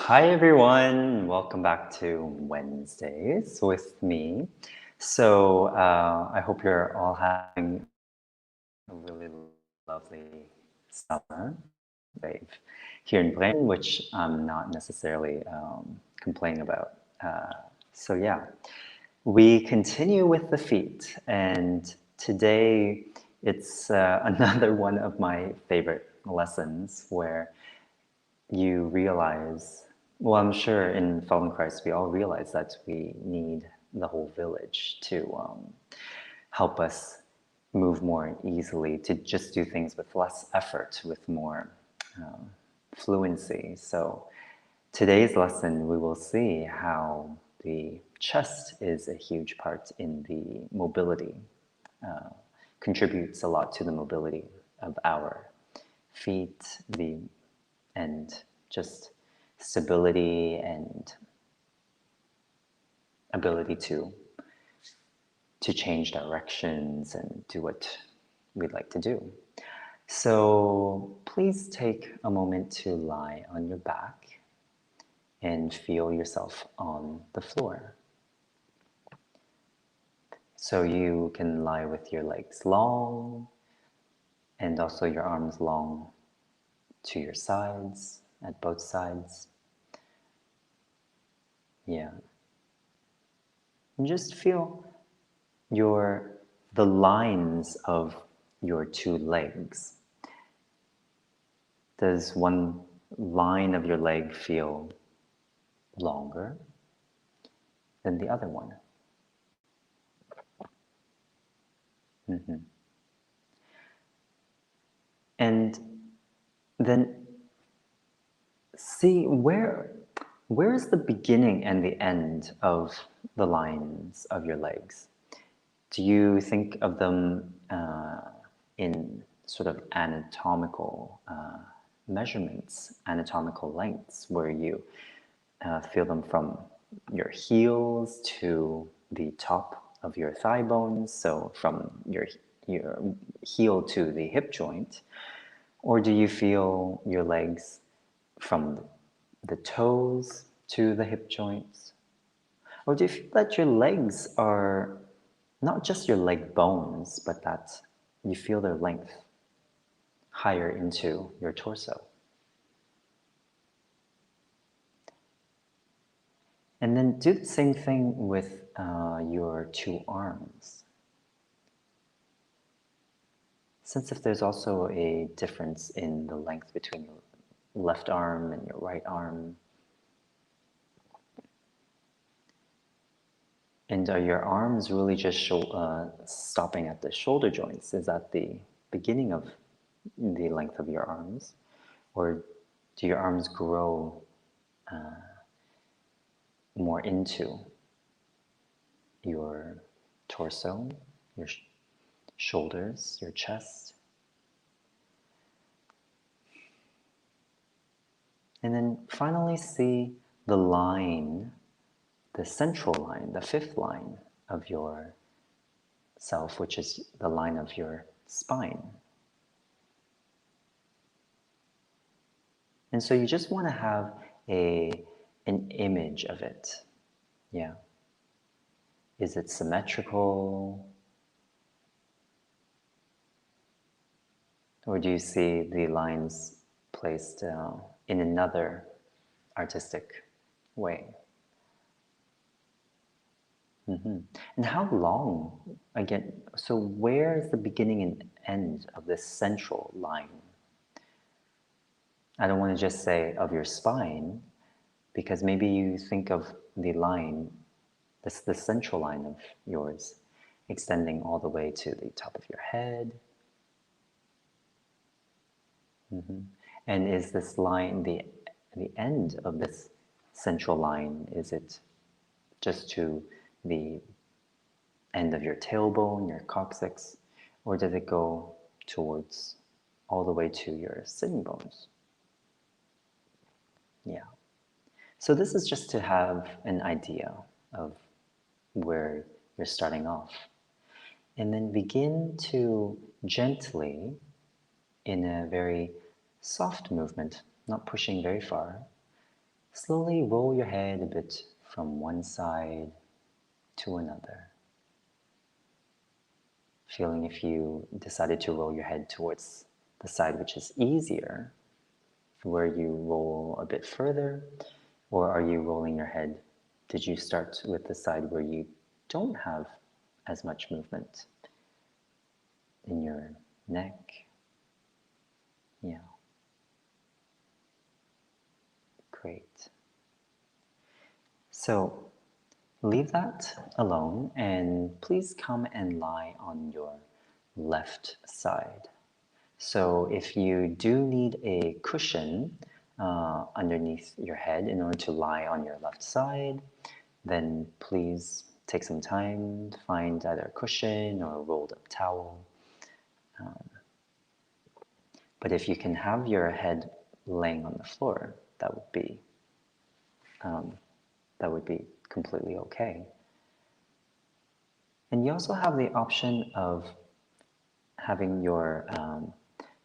Hi everyone, welcome back to Wednesdays with me. I hope you're all having a really lovely summer wave here in Bremen, which I'm not necessarily complaining about. Yeah, we continue with the feet, and today it's another one of my favorite lessons where you realize, well, I'm sure in Feldenkrais we all realize that we need the whole village to help us move more easily, to just do things with less effort, with more fluency. So today's lesson, we will see how the chest is a huge part in the mobility, contributes a lot to the mobility of our feet, and just stability and ability to change directions and do what we'd like to do. So please take a moment to lie on your back and feel yourself on the floor. So you can lie with your legs long and also your arms long to your sides, at both sides. Yeah. And just feel the lines of your two legs. Does one line of your leg feel longer than the other one? Mm-hmm. And then see where's the beginning and the end of the lines of your legs? Do you think of them in sort of anatomical measurements, anatomical lengths, where you feel them from your heels to the top of your thigh bones, so from your heel to the hip joint? Or do you feel your legs from the toes to the hip joints? Or do you feel that your legs are not just your leg bones, but that you feel their length higher into your torso? And then do the same thing with your two arms. Sense if there's also a difference in the length between your left arm and your right arm. And are your arms really just stopping at the shoulder joints? Is that the beginning of the length of your arms? Or do your arms grow more into your torso, your shoulders, your chest? And then finally see the line, the central line, the fifth line of your self, which is the line of your spine. And so you just want to have an image of it. Yeah. Is it symmetrical? Or do you see the lines placed in another artistic way? Mm-hmm. And how long, again, so where is the beginning and end of this central line? I don't want to just say of your spine, because maybe you think of the line, the central line of yours, extending all the way to the top of your head. Mm-hmm. And is this line, the end of this central line, is it just to the end of your tailbone, your coccyx, or does it go towards all the way to your sitting bones? Yeah. So this is just to have an idea of where you're starting off. And then begin to gently, in a very soft movement, not pushing very far, slowly roll your head a bit from one side to another. Feeling if you decided to roll your head towards the side which is easier, where you roll a bit further, or are you rolling your head? Did you start with the side where you don't have as much movement in your neck? Yeah. Great. So leave that alone and please come and lie on your left side. So if you do need a cushion underneath your head in order to lie on your left side, then please take some time to find either a cushion or a rolled up towel. But if you can have your head laying on the floor, that would be completely okay. And you also have the option of having your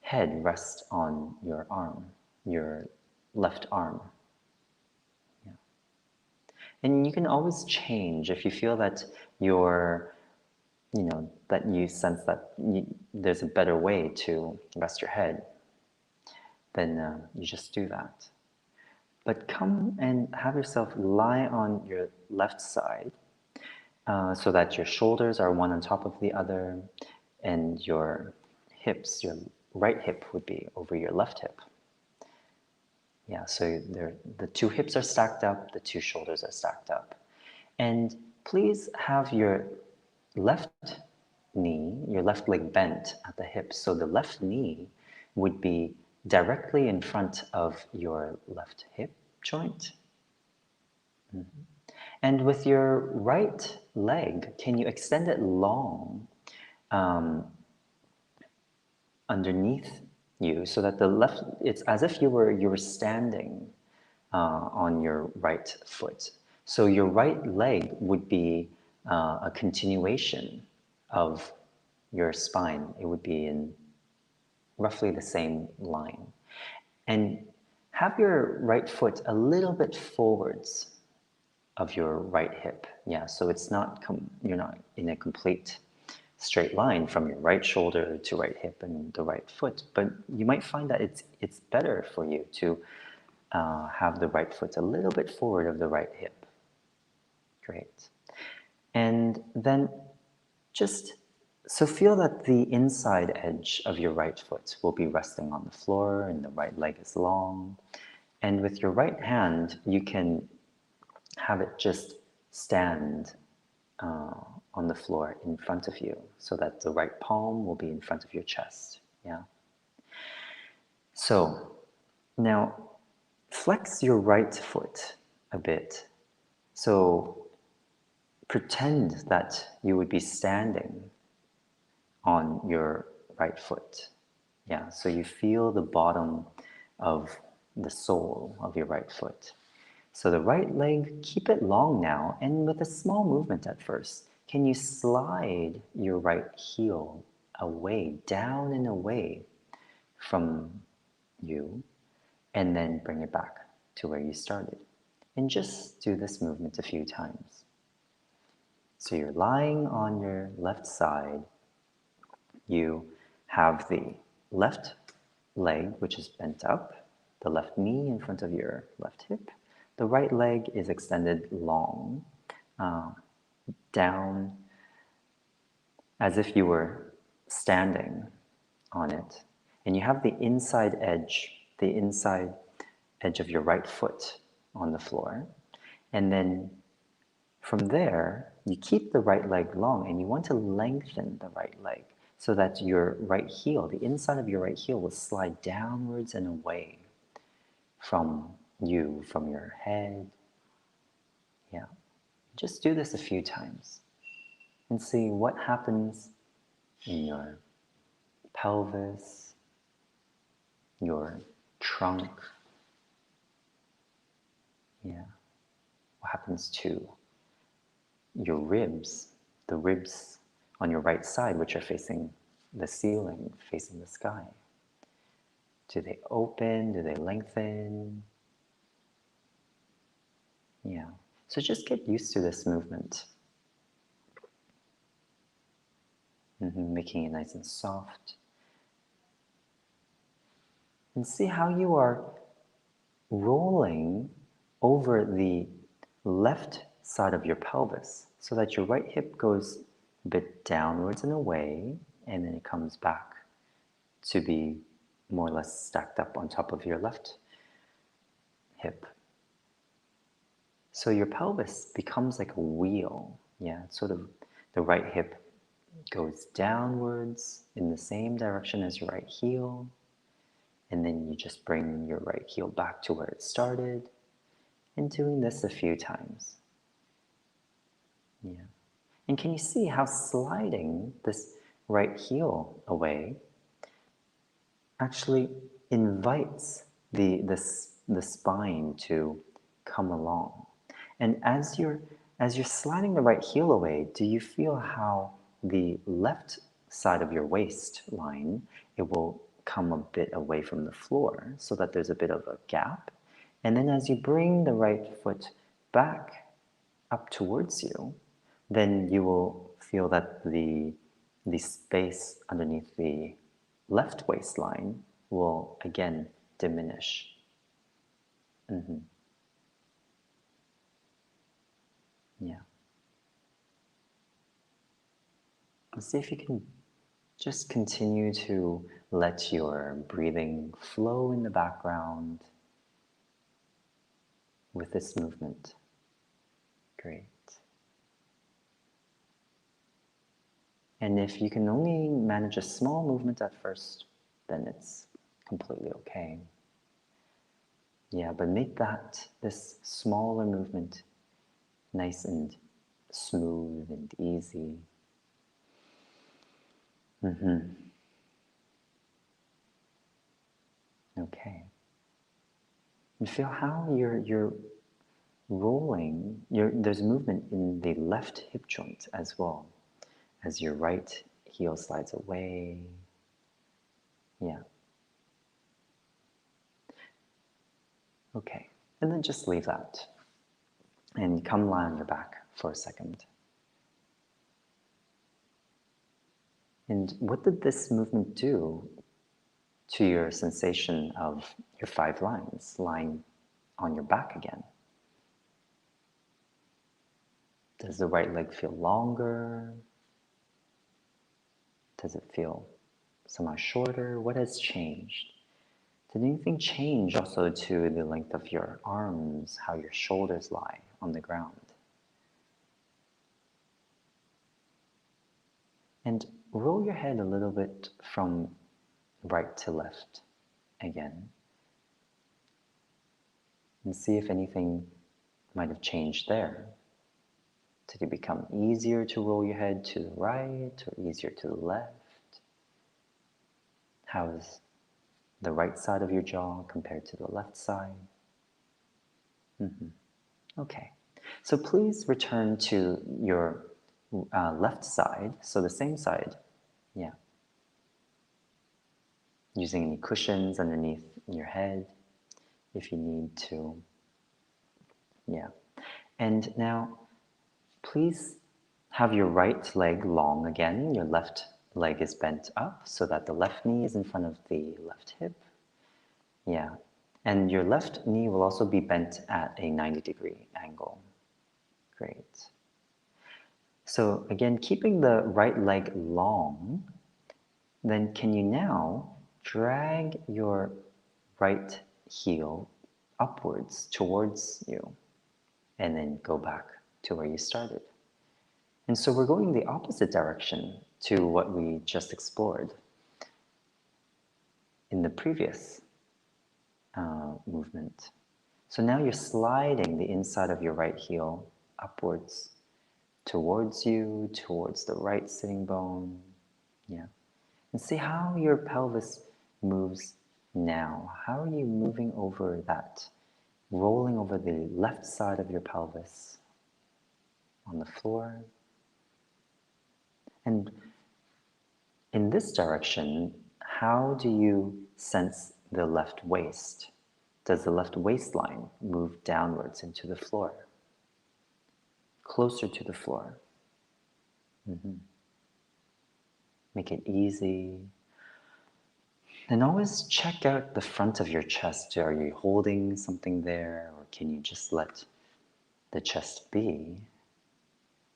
head rest on your arm, your left arm. Yeah. And you can always change if you feel that that you sense that there's a better way to rest your head, then you just do that. But come and have yourself lie on your left side so that your shoulders are one on top of the other and your hips, your right hip would be over your left hip. Yeah, so the two hips are stacked up, the two shoulders are stacked up. And please have your left knee, your left leg bent at the hip. So the left knee would be directly in front of your left hip joint. Mm-hmm. And with your right leg, can you extend it long underneath you so that the left, it's as if you were standing on your right foot. So your right leg would be a continuation of your spine. It would be in roughly the same line. And have your right foot a little bit forwards of your right hip. Yeah, so it's not, you're not in a complete straight line from your right shoulder to right hip and the right foot, but you might find that it's better for you to have the right foot a little bit forward of the right hip. Great. And then just so feel that the inside edge of your right foot will be resting on the floor and the right leg is long. And with your right hand, you can have it just stand on the floor in front of you so that the right palm will be in front of your chest. Yeah. So now flex your right foot a bit. So pretend that you would be standing on your right foot. Yeah, so you feel the bottom of the sole of your right foot. So the right leg, keep it long now, and with a small movement at first, can you slide your right heel away, down and away from you, and then bring it back to where you started. And just do this movement a few times. So you're lying on your left side. You have the left leg, which is bent up, the left knee in front of your left hip. The right leg is extended long, down as if you were standing on it. And you have the inside edge of your right foot on the floor. And then from there, you keep the right leg long and you want to lengthen the right leg so that your right heel, the inside of your right heel will slide downwards and away from you, from your head. Yeah. Just do this a few times and see what happens in your pelvis, your trunk. Yeah. What happens to your ribs, the ribs on your right side, which are facing the ceiling, facing the sky? Do they open? Do they lengthen? Yeah. So just get used to this movement. Making it nice and soft. And see how you are rolling over the left side of your pelvis so that your right hip goes a bit downwards and away, and then it comes back to be more or less stacked up on top of your left hip. So your pelvis becomes like a wheel. Yeah, it's sort of the right hip goes downwards in the same direction as your right heel. And then you just bring your right heel back to where it started, and doing this a few times. Yeah. And can you see how sliding this right heel away actually invites the spine to come along? And as you're sliding the right heel away, do you feel how the left side of your waistline, it will come a bit away from the floor so that there's a bit of a gap? And then as you bring the right foot back up towards you, then you will feel that the space underneath the left waistline will again diminish. Yeah. Let's see if you can just continue to let your breathing flow in the background with this movement. Great. And if you can only manage a small movement at first, then it's completely okay. Yeah, but make this smaller movement nice and smooth and easy. Okay. And feel how you're rolling. There's movement in the left hip joint as well, as your right heel slides away. Yeah. Okay. And then just leave that. And come lie on your back for a second. And what did this movement do to your sensation of your 5 lines lying on your back again? Does the right leg feel longer? Does it feel somehow shorter? What has changed? Did anything change also to the length of your arms, how your shoulders lie on the ground? And roll your head a little bit from right to left again. And see if anything might have changed there. Did it become easier to roll your head to the right or easier to the left? How is the right side of your jaw compared to the left side? Okay, so please return to your left side, so the same side, yeah. Using any cushions underneath your head if you need to, yeah. And now, please have your right leg long again. Your left leg is bent up so that the left knee is in front of the left hip. Yeah. And your left knee will also be bent at a 90-degree angle. Great. So again, keeping the right leg long, then can you now drag your right heel upwards towards you and then go back to where you started? And so we're going the opposite direction to what we just explored in the previous movement. So now you're sliding the inside of your right heel upwards towards you, towards the right sitting bone. Yeah. And see how your pelvis moves now. How are you moving over that, rolling over the left side of your pelvis on the floor? And in this direction, how do you sense the left waist? Does the left waistline move downwards into the floor? closer to the floor. Make it easy. And always check out the front of your chest. Are you holding something there, or can you just let the chest be?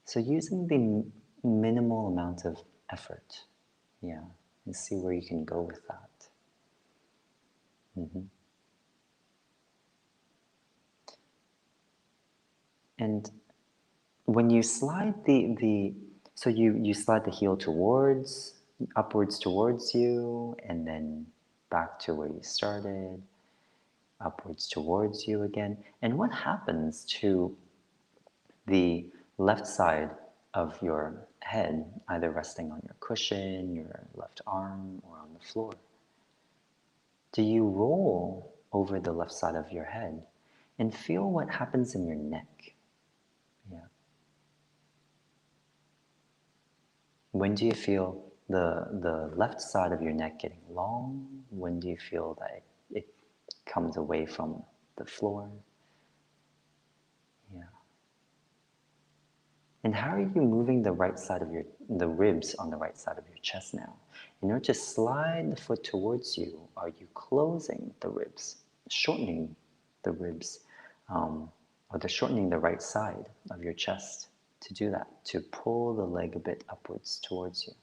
So using the minimal amount of effort, yeah, and see where you can go with that. And when you slide so you slide the heel upwards towards you, and then back to where you started, upwards towards you again. And what happens to the left side of your head, either resting on your cushion, your left arm, or on the floor? Do you roll over the left side of your head and feel what happens in your neck? Yeah. When do you feel the left side of your neck getting long? When do you feel that it comes away from the floor? Yeah. And how are you moving the ribs on the right side of your chest now? In order to slide the foot towards you, are you closing the ribs, shortening the ribs, shortening the right side of your chest to do that, to pull the leg a bit upwards towards you?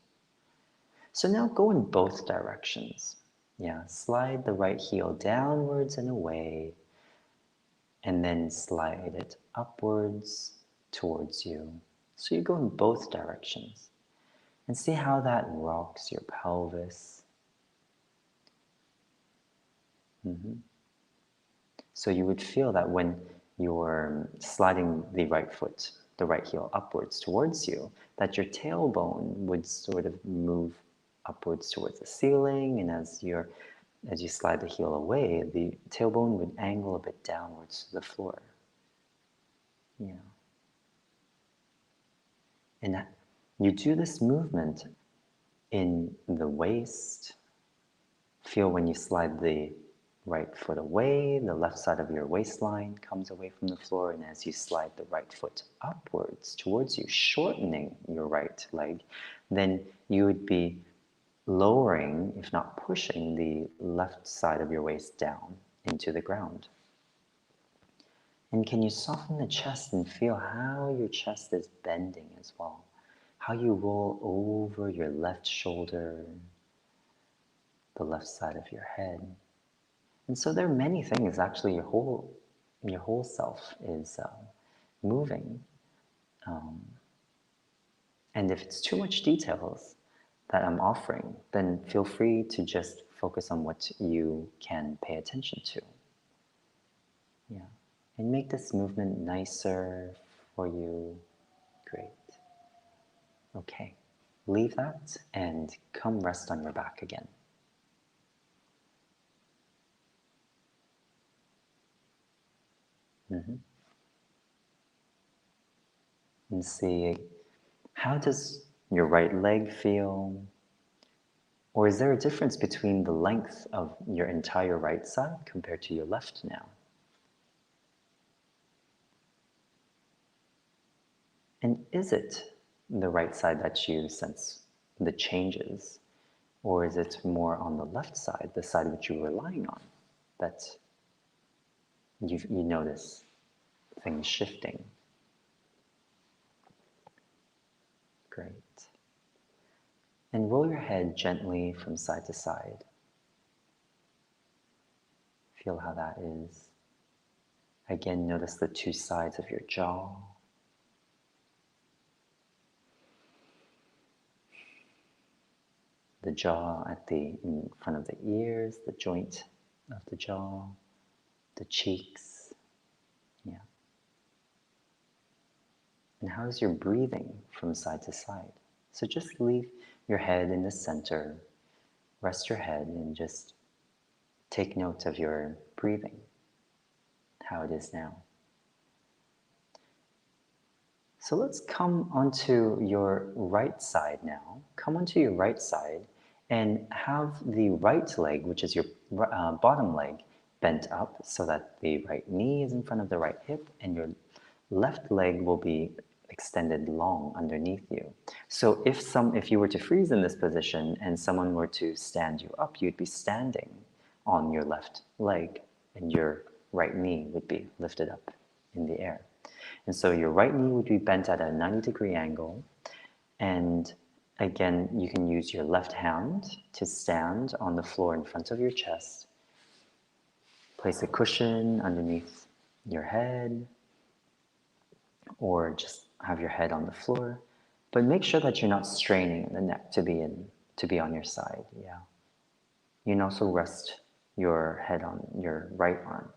So now go in both directions. Yeah, slide the right heel downwards and away, and then slide it upwards towards you. So you go in both directions. And see how that rocks your pelvis. So you would feel that when you're sliding the right heel upwards towards you, that your tailbone would sort of move upwards towards the ceiling, and as you slide the heel away, the tailbone would angle a bit downwards to the floor. Yeah. And you do this movement in the waist. Feel when you slide the right foot away, the left side of your waistline comes away from the floor, and as you slide the right foot upwards towards you, shortening your right leg, then you would be lowering, if not pushing, the left side of your waist down into the ground. And can you soften the chest and feel how your chest is bending as well? How you roll over your left shoulder, the left side of your head. And so there are many things, actually, your whole self is moving. And if it's too much details that I'm offering, then feel free to just focus on what you can pay attention to. Yeah. And make this movement nicer for you. Great. Okay. Leave that and come rest on your back again. And see, how does your right leg feel? Or is there a difference between the length of your entire right side compared to your left now? And is it the right side that you sense the changes? Or is it more on the left side, the side which you're relying on, that you notice things shifting? Great. And roll your head gently from side to side. Feel how that is. Again, notice the two sides of your jaw. The jaw in front of the ears, the joint of the jaw, the cheeks. Yeah. And how is your breathing from side to side? So just leave your head in the center, rest your head, and just take note of your breathing, how it is now. So let's come onto your right side now. Come onto your right side and have the right leg, which is your bottom leg, bent up so that the right knee is in front of the right hip, and your left leg will be extended long underneath you. So if you were to freeze in this position and someone were to stand you up, you'd be standing on your left leg and your right knee would be lifted up in the air. And so your right knee would be bent at a 90-degree angle. And again, you can use your left hand to stand on the floor in front of your chest. Place a cushion underneath your head, or just have your head on the floor. But make sure that you're not straining the neck to be on your side. Yeah. You can also rest your head on your right arm.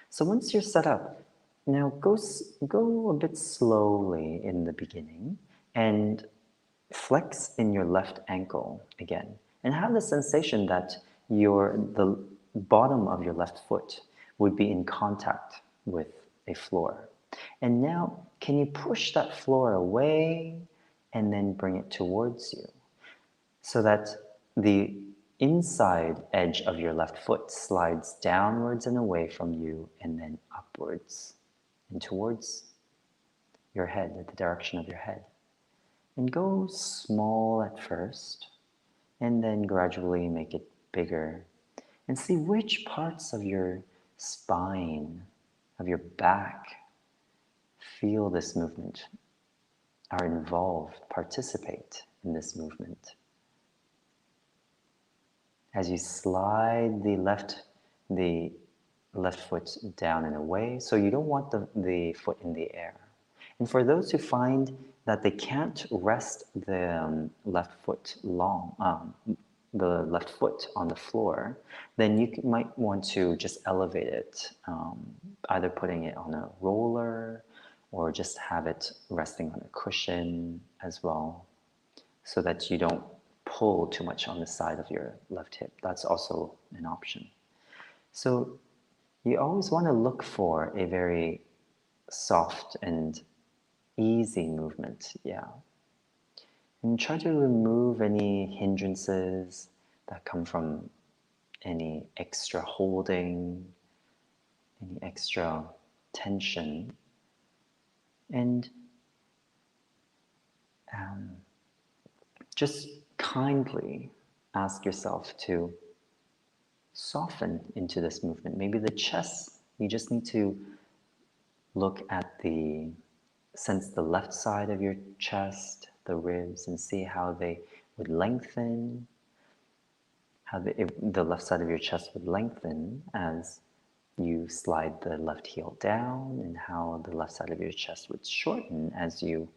So once you're set up, now go a bit slowly in the beginning and flex in your left ankle again. And have the sensation that the bottom of your left foot would be in contact with a floor. And now, can you push that floor away and then bring it towards you so that the inside edge of your left foot slides downwards and away from you and then upwards and towards your head, the direction of your head. And go small at first and then gradually make it bigger and see which parts of your spine, of your back, feel this movement, are involved, participate in this movement. As you slide the left foot down and away, so you don't want the foot in the air. And for those who find that they can't rest the left foot on the floor, then you might want to just elevate it, either putting it on a roller or just have it resting on a cushion as well, so that you don't pull too much on the side of your left hip. That's also an option. So you always want to look for a very soft and easy movement, yeah. And try to remove any hindrances that come from any extra holding, any extra tension. And just kindly ask yourself to soften into this movement. Maybe the chest, you just need to look at sense the left side of your chest, the ribs, and see how they would lengthen, how the left side of your chest would lengthen as you slide the left heel down, and how the left side of your chest would shorten as you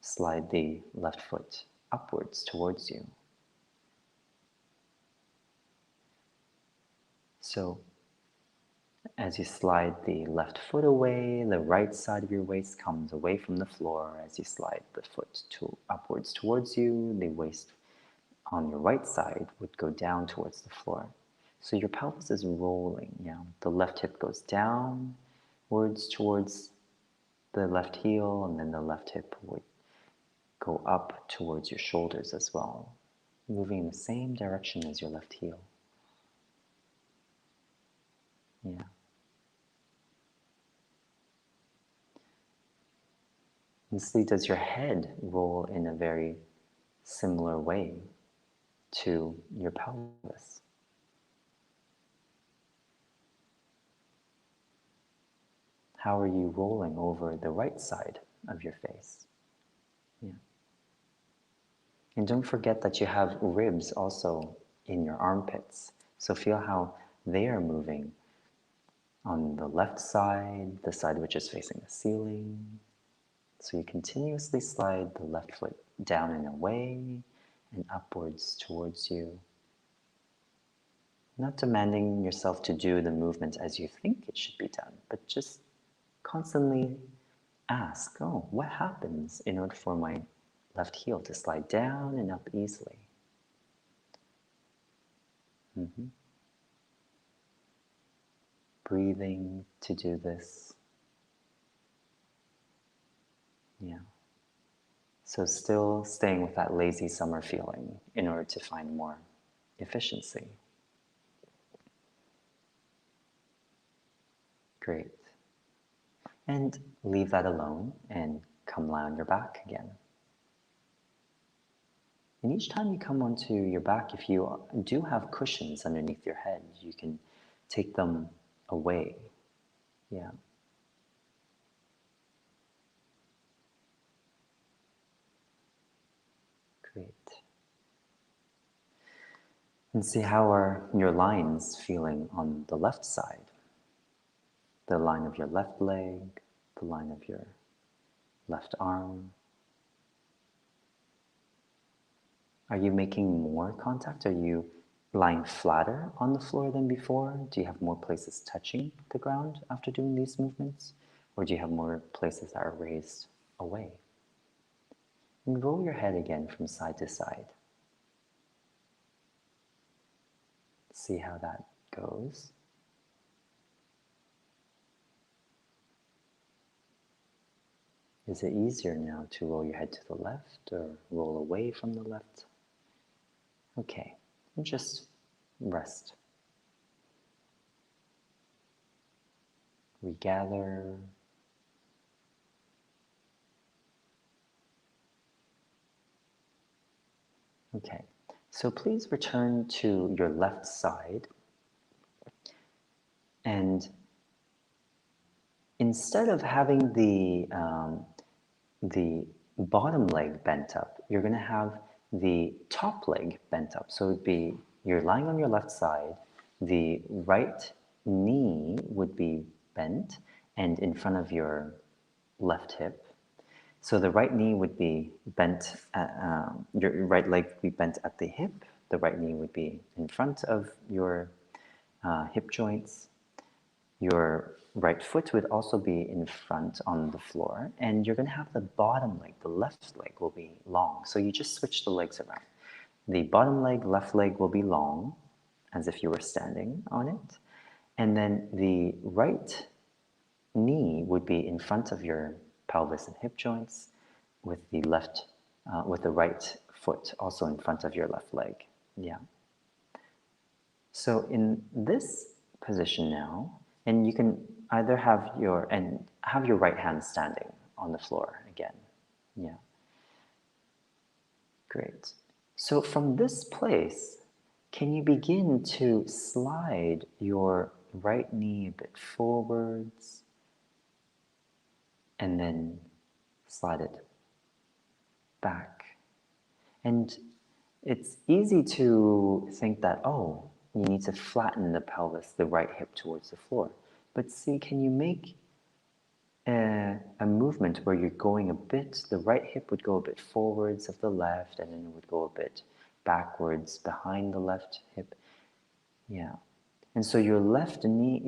slide the left foot upwards towards you. So as you slide the left foot away, the right side of your waist comes away from the floor. As you slide the foot upwards towards you, the waist on your right side would go down towards the floor. So your pelvis is rolling. The left hip goes downwards towards the left heel, and then the left hip would go up towards your shoulders as well, moving in the same direction as your left heel. Yeah. And see, does your head roll in a very similar way to your pelvis? How are you rolling over the right side of your face? Yeah. And don't forget that you have ribs also in your armpits. So feel how they are moving on the left side, the side which is facing the ceiling. So you continuously slide the left foot down and away and upwards towards you. Not demanding yourself to do the movement as you think it should be done, but just constantly ask, oh, what happens in order for my left heel to slide down and up easily? Breathing to do this. Yeah. So still staying with that lazy summer feeling in order to find more efficiency. Great. And leave that alone and come lie on your back again. And each time you come onto your back, if you do have cushions underneath your head, you can take them away. Yeah. Great. And see, how are your lines feeling on the left side? The line of your left leg, the line of your left arm. Are you making more contact? Are you lying flatter on the floor than before? Do you have more places touching the ground after doing these movements? Or do you have more places that are raised away? And roll your head again from side to side. See how that goes. Is it easier now to roll your head to the left or roll away from the left? Okay, and just rest. Regather. Okay, so please return to your left side, and instead of having the bottom leg bent up, you're going to have the top leg bent up. So it'd be, you're lying on your left side, the right knee would be bent and in front of your left hip. So the right knee would be bent, your right leg would be bent at the hip, the right knee would be in front of your hip joints. Your right foot would also be in front on the floor, and you're going to have the bottom leg, the left leg will be long. So you just switch the legs around. The bottom leg, left leg will be long, as if you were standing on it. And then the right knee would be in front of your pelvis and hip joints, with the with the right foot also in front of your left leg. Yeah. So in this position now, and you can either have your right hand standing on the floor again. Yeah. Great. So from this place, can you begin to slide your right knee a bit forwards and then slide it back? And it's easy to think that, oh, you need to flatten the pelvis, the right hip towards the floor. But see, can you make a movement where you're going a bit, the right hip would go a bit forwards of the left, and then it would go a bit backwards behind the left hip. Yeah. And so your right knee,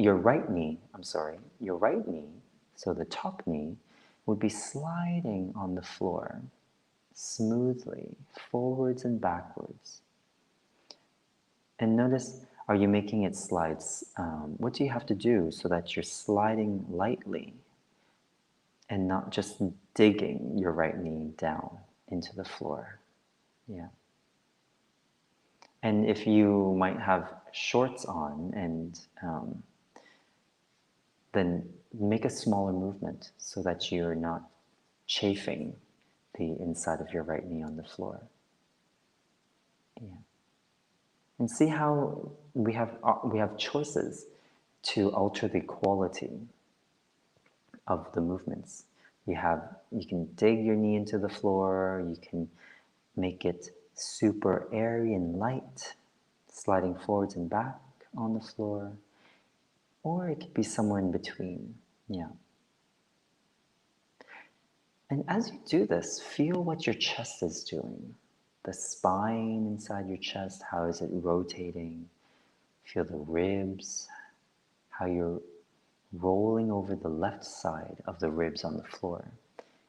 so the top knee, would be sliding on the floor smoothly, forwards and backwards. And notice, are you making it slide? What do you have to do so that you're sliding lightly and not just digging your right knee down into the floor? Yeah. And if you might have shorts on, and then make a smaller movement so that you're not chafing the inside of your right knee on the floor. Yeah. And see how we have choices to alter the quality of the movements. You can dig your knee into the floor, you can make it super airy and light, sliding forwards and back on the floor, or it could be somewhere in between. Yeah. And as you do this, feel what your chest is doing. The spine inside your chest, how is it rotating? Feel the ribs, how you're rolling over the left side of the ribs on the floor,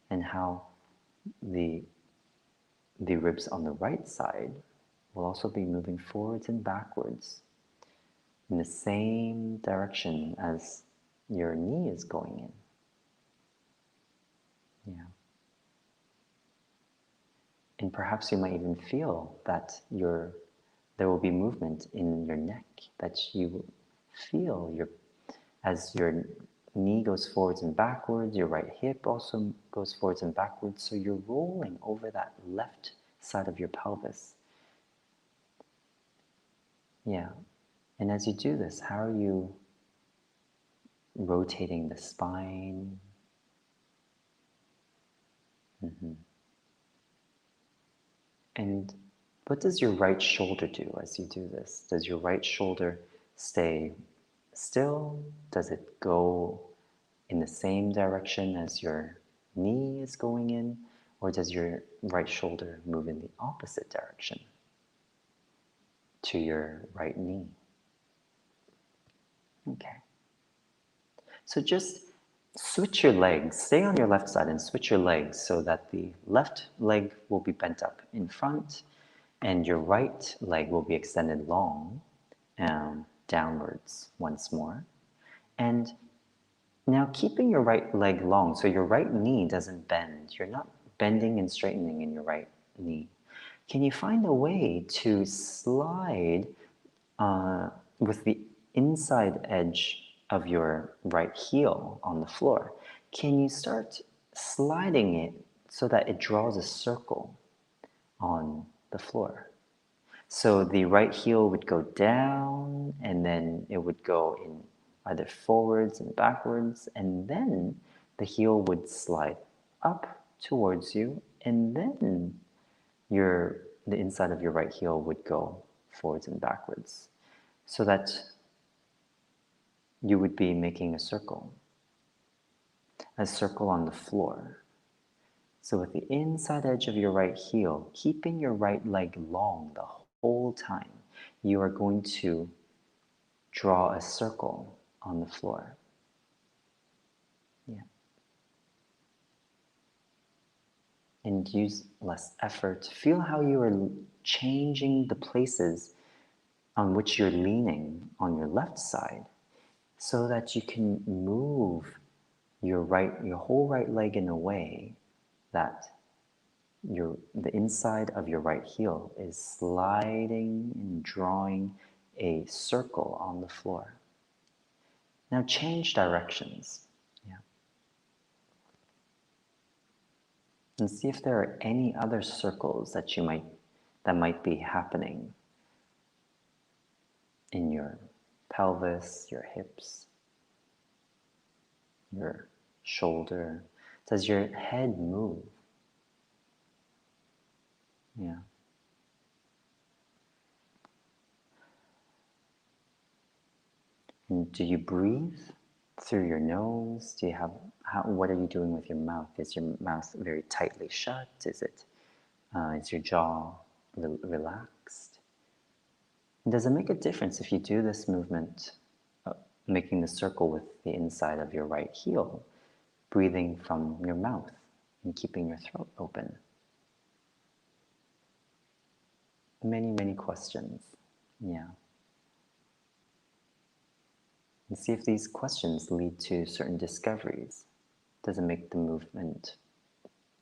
and how the ribs on the right side will also be moving forwards and backwards in the same direction as your knee is going in. Yeah. And perhaps you might even feel that there will be movement in your neck, that you feel as your knee goes forwards and backwards, your right hip also goes forwards and backwards, so you're rolling over that left side of your pelvis. Yeah. And as you do this, how are you rotating the spine? And what does your right shoulder do as you do this? Does your right shoulder stay still? Does it go in the same direction as your knee is going in? Or does your right shoulder move in the opposite direction to your right knee? Okay. So just switch your legs. Stay on your left side and switch your legs so that the left leg will be bent up in front and your right leg will be extended long downwards once more. And now keeping your right leg long so your right knee doesn't bend. You're not bending and straightening in your right knee. Can you find a way to slide with the inside edge of your right heel on the floor? Can you start sliding it so that it draws a circle on the floor? So the right heel would go down and then it would go in either forwards and backwards, and then the heel would slide up towards you, and then the inside of your right heel would go forwards and backwards, so that you would be making a circle on the floor. So with the inside edge of your right heel, keeping your right leg long the whole time, you are going to draw a circle on the floor. Yeah. And use less effort. Feel how you are changing the places on which you're leaning on your left side so that you can move your whole right leg in a way that the inside of your right heel is sliding and drawing a circle on the floor. Now change directions. Yeah. And see if there are any other circles that might be happening in your pelvis, your hips, your shoulder. Does your head move? Yeah. And do you breathe through your nose? What are you doing with your mouth? Is your mouth very tightly shut? Is your jaw relaxed? And does it make a difference if you do this movement, making the circle with the inside of your right heel, breathing from your mouth and keeping your throat open? Many, many questions. Yeah. And see if these questions lead to certain discoveries. Does it make the movement?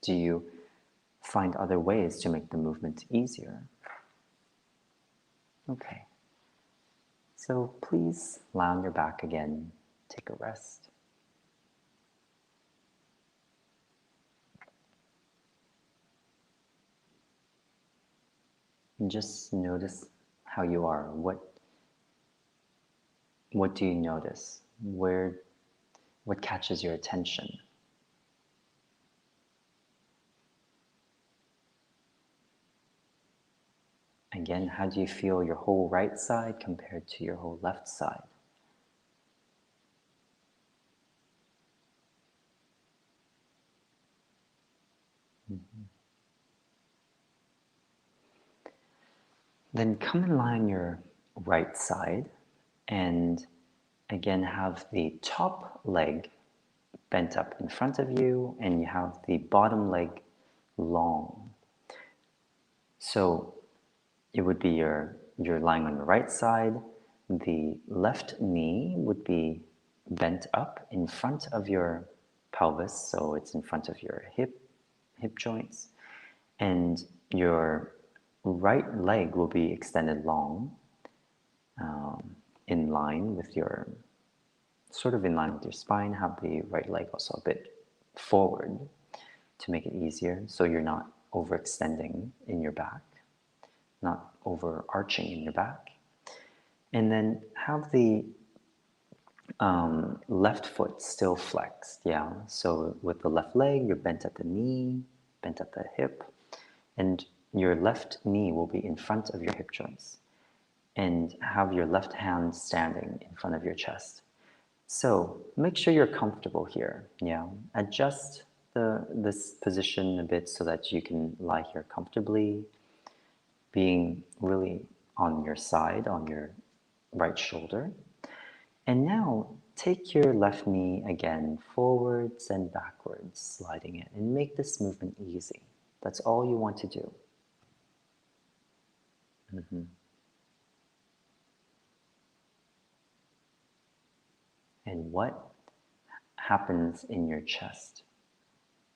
Do you find other ways to make the movement easier? Okay. So please lie on your back again. Take a rest. And just notice how you are. What do you notice? What catches your attention? Again, how do you feel your whole right side compared to your whole left side? Then come and lie on your right side and again have the top leg bent up in front of you and you have the bottom leg long. So it would be you're lying on your right side, the left knee would be bent up in front of your pelvis, so it's in front of your hip joints, and your right leg will be extended long in line with your sort of in line with your spine. Have the right leg also a bit forward to make it easier so you're not overextending in your back, not overarching in your back. And then have the left foot still flexed, yeah. So with the left leg, you're bent at the knee, bent at the hip, and your left knee will be in front of your hip joints. And have your left hand standing in front of your chest. So make sure you're comfortable here, yeah. Adjust this position a bit so that you can lie here comfortably, being really on your side, on your right shoulder. And now take your left knee again forwards and backwards, sliding it, and make this movement easy. That's all you want to do. And what happens in your chest?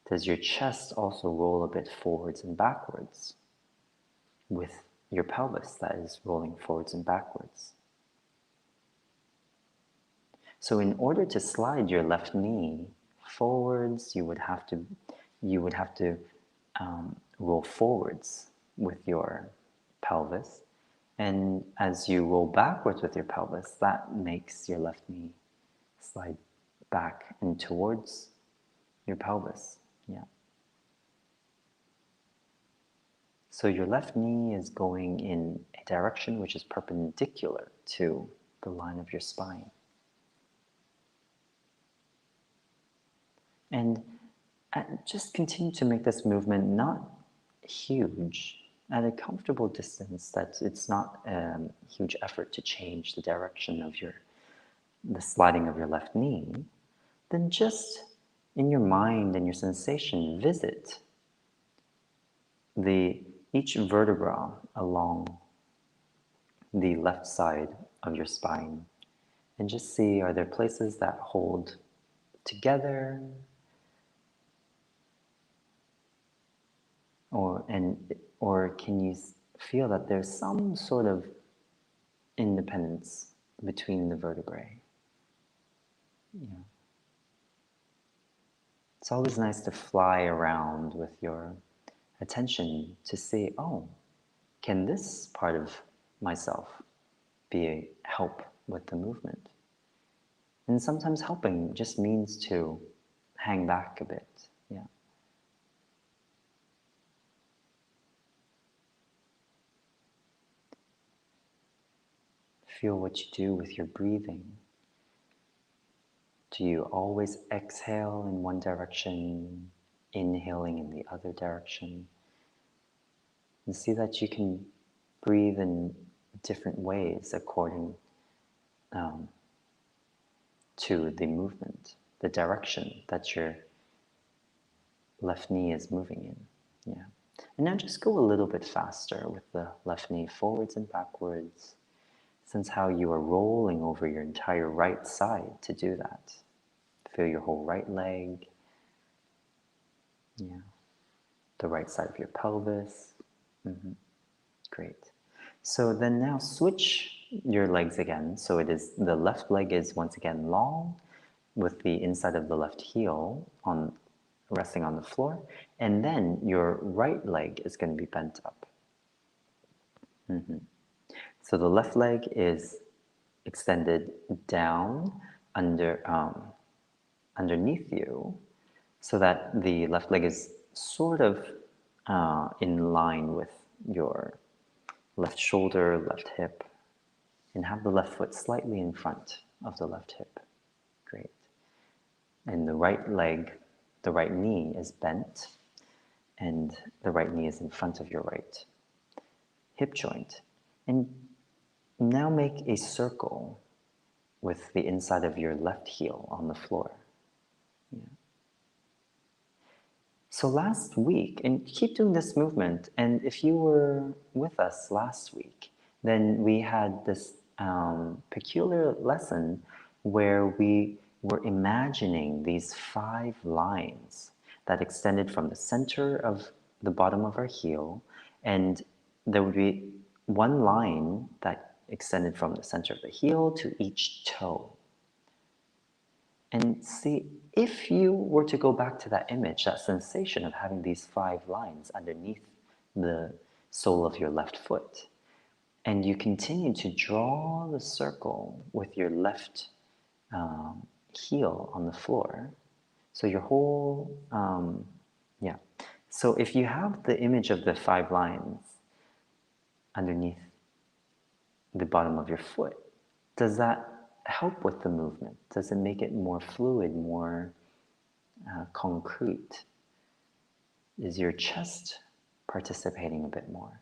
Does your chest also roll a bit forwards and backwards with your pelvis that is rolling forwards and backwards? So in order to slide your left knee forwards, you would have to roll forwards with your pelvis. And as you roll backwards with your pelvis, that makes your left knee slide back and towards your pelvis. Yeah. So your left knee is going in a direction which is perpendicular to the line of your spine. And just continue to make this movement not huge, at a comfortable distance, that it's not a huge effort to change the direction of the sliding of your left knee. Then just in your mind and your sensation, visit each vertebra along the left side of your spine, and just see, are there places that hold together, or can you feel that there's some sort of independence between the vertebrae? Yeah. It's always nice to fly around with your attention to see, oh, can this part of myself be a help with the movement? And sometimes helping just means to hang back a bit. Yeah. Feel what you do with your breathing. Do you always exhale in one direction, inhaling in the other direction? And see that you can breathe in different ways according to the movement, the direction that your left knee is moving in. Yeah. And now just go a little bit faster with the left knee forwards and backwards. Sense how you are rolling over your entire right side to do that. Feel your whole right leg. Yeah. The right side of your pelvis. Great. So then now switch your legs again. So it is, the left leg is once again long with the inside of the left heel resting on the floor. And then your right leg is going to be bent up. So the left leg is extended down underneath you, so that the left leg is sort of in line with your left shoulder, left hip, and have the left foot slightly in front of the left hip. Great. And the right leg, the right knee is bent, and the right knee is in front of your right hip joint. And now make a circle with the inside of your left heel on the floor. Yeah. So last week, and keep doing this movement, and if you were with us last week, then we had this peculiar lesson where we were imagining these 5 lines that extended from the center of the bottom of our heel, and there would be one line that extended from the center of the heel to each toe. And see, if you were to go back to that image, that sensation of having these 5 lines underneath the sole of your left foot, and you continue to draw the circle with your left heel on the floor, so your whole, yeah. So if you have the image of the 5 lines underneath the bottom of your foot, does that help with the movement? Does it make it more fluid, more concrete? Is your chest participating a bit more?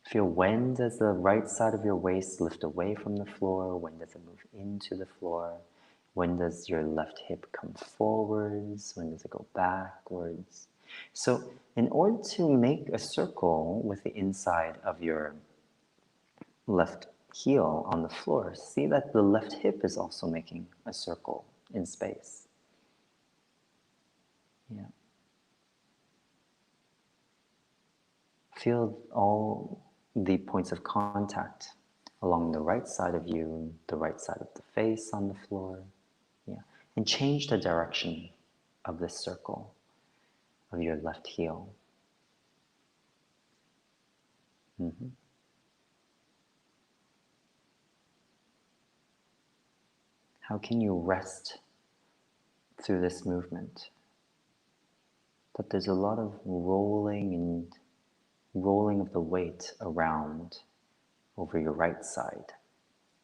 Feel, when does the right side of your waist lift away from the floor? When does it move into the floor? When does your left hip come forwards? When does it go backwards? So in order to make a circle with the inside of your left heel on the floor, see that the left hip is also making a circle in space. Yeah. Feel all the points of contact along the right side of you, the right side of the face on the floor. Yeah. And change the direction of this circle of your left heel. Mm-hmm. How can you rest through this movement? That there's a lot of rolling of the weight around over your right side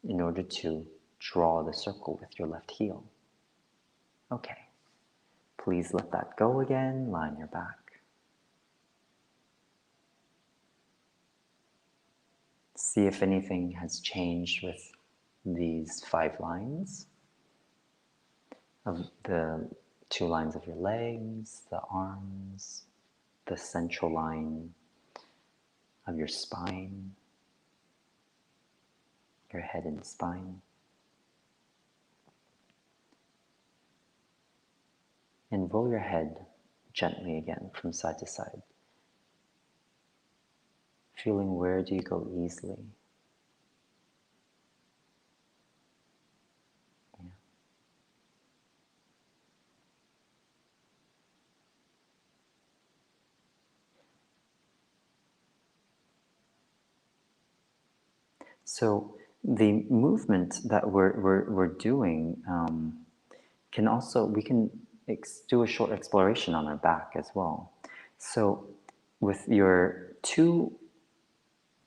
in order to draw the circle with your left heel. Okay. Please let that go again. Lie on your back. See if anything has changed with these 5 lines of the 2 lines of your legs, the arms, the central line of your spine, your head and spine. And roll your head gently again from side to side, feeling where do you go easily. Yeah. So the movement that we're doing can also, we can do a short exploration on our back as well. So with your 2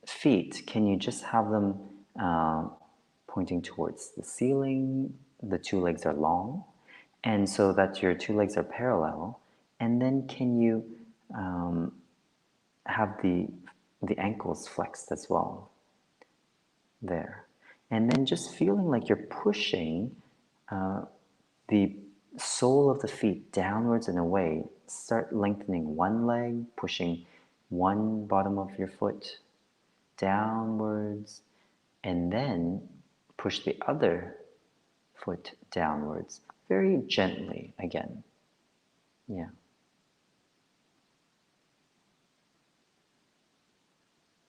feet, can you just have them pointing towards the ceiling? The 2 legs are long, and so that your 2 legs are parallel. And then can you have the ankles flexed as well there? And then just feeling like you're pushing the sole of the feet downwards and away. Start lengthening one leg, pushing one bottom of your foot downwards, and then push the other foot downwards, very gently again. Yeah.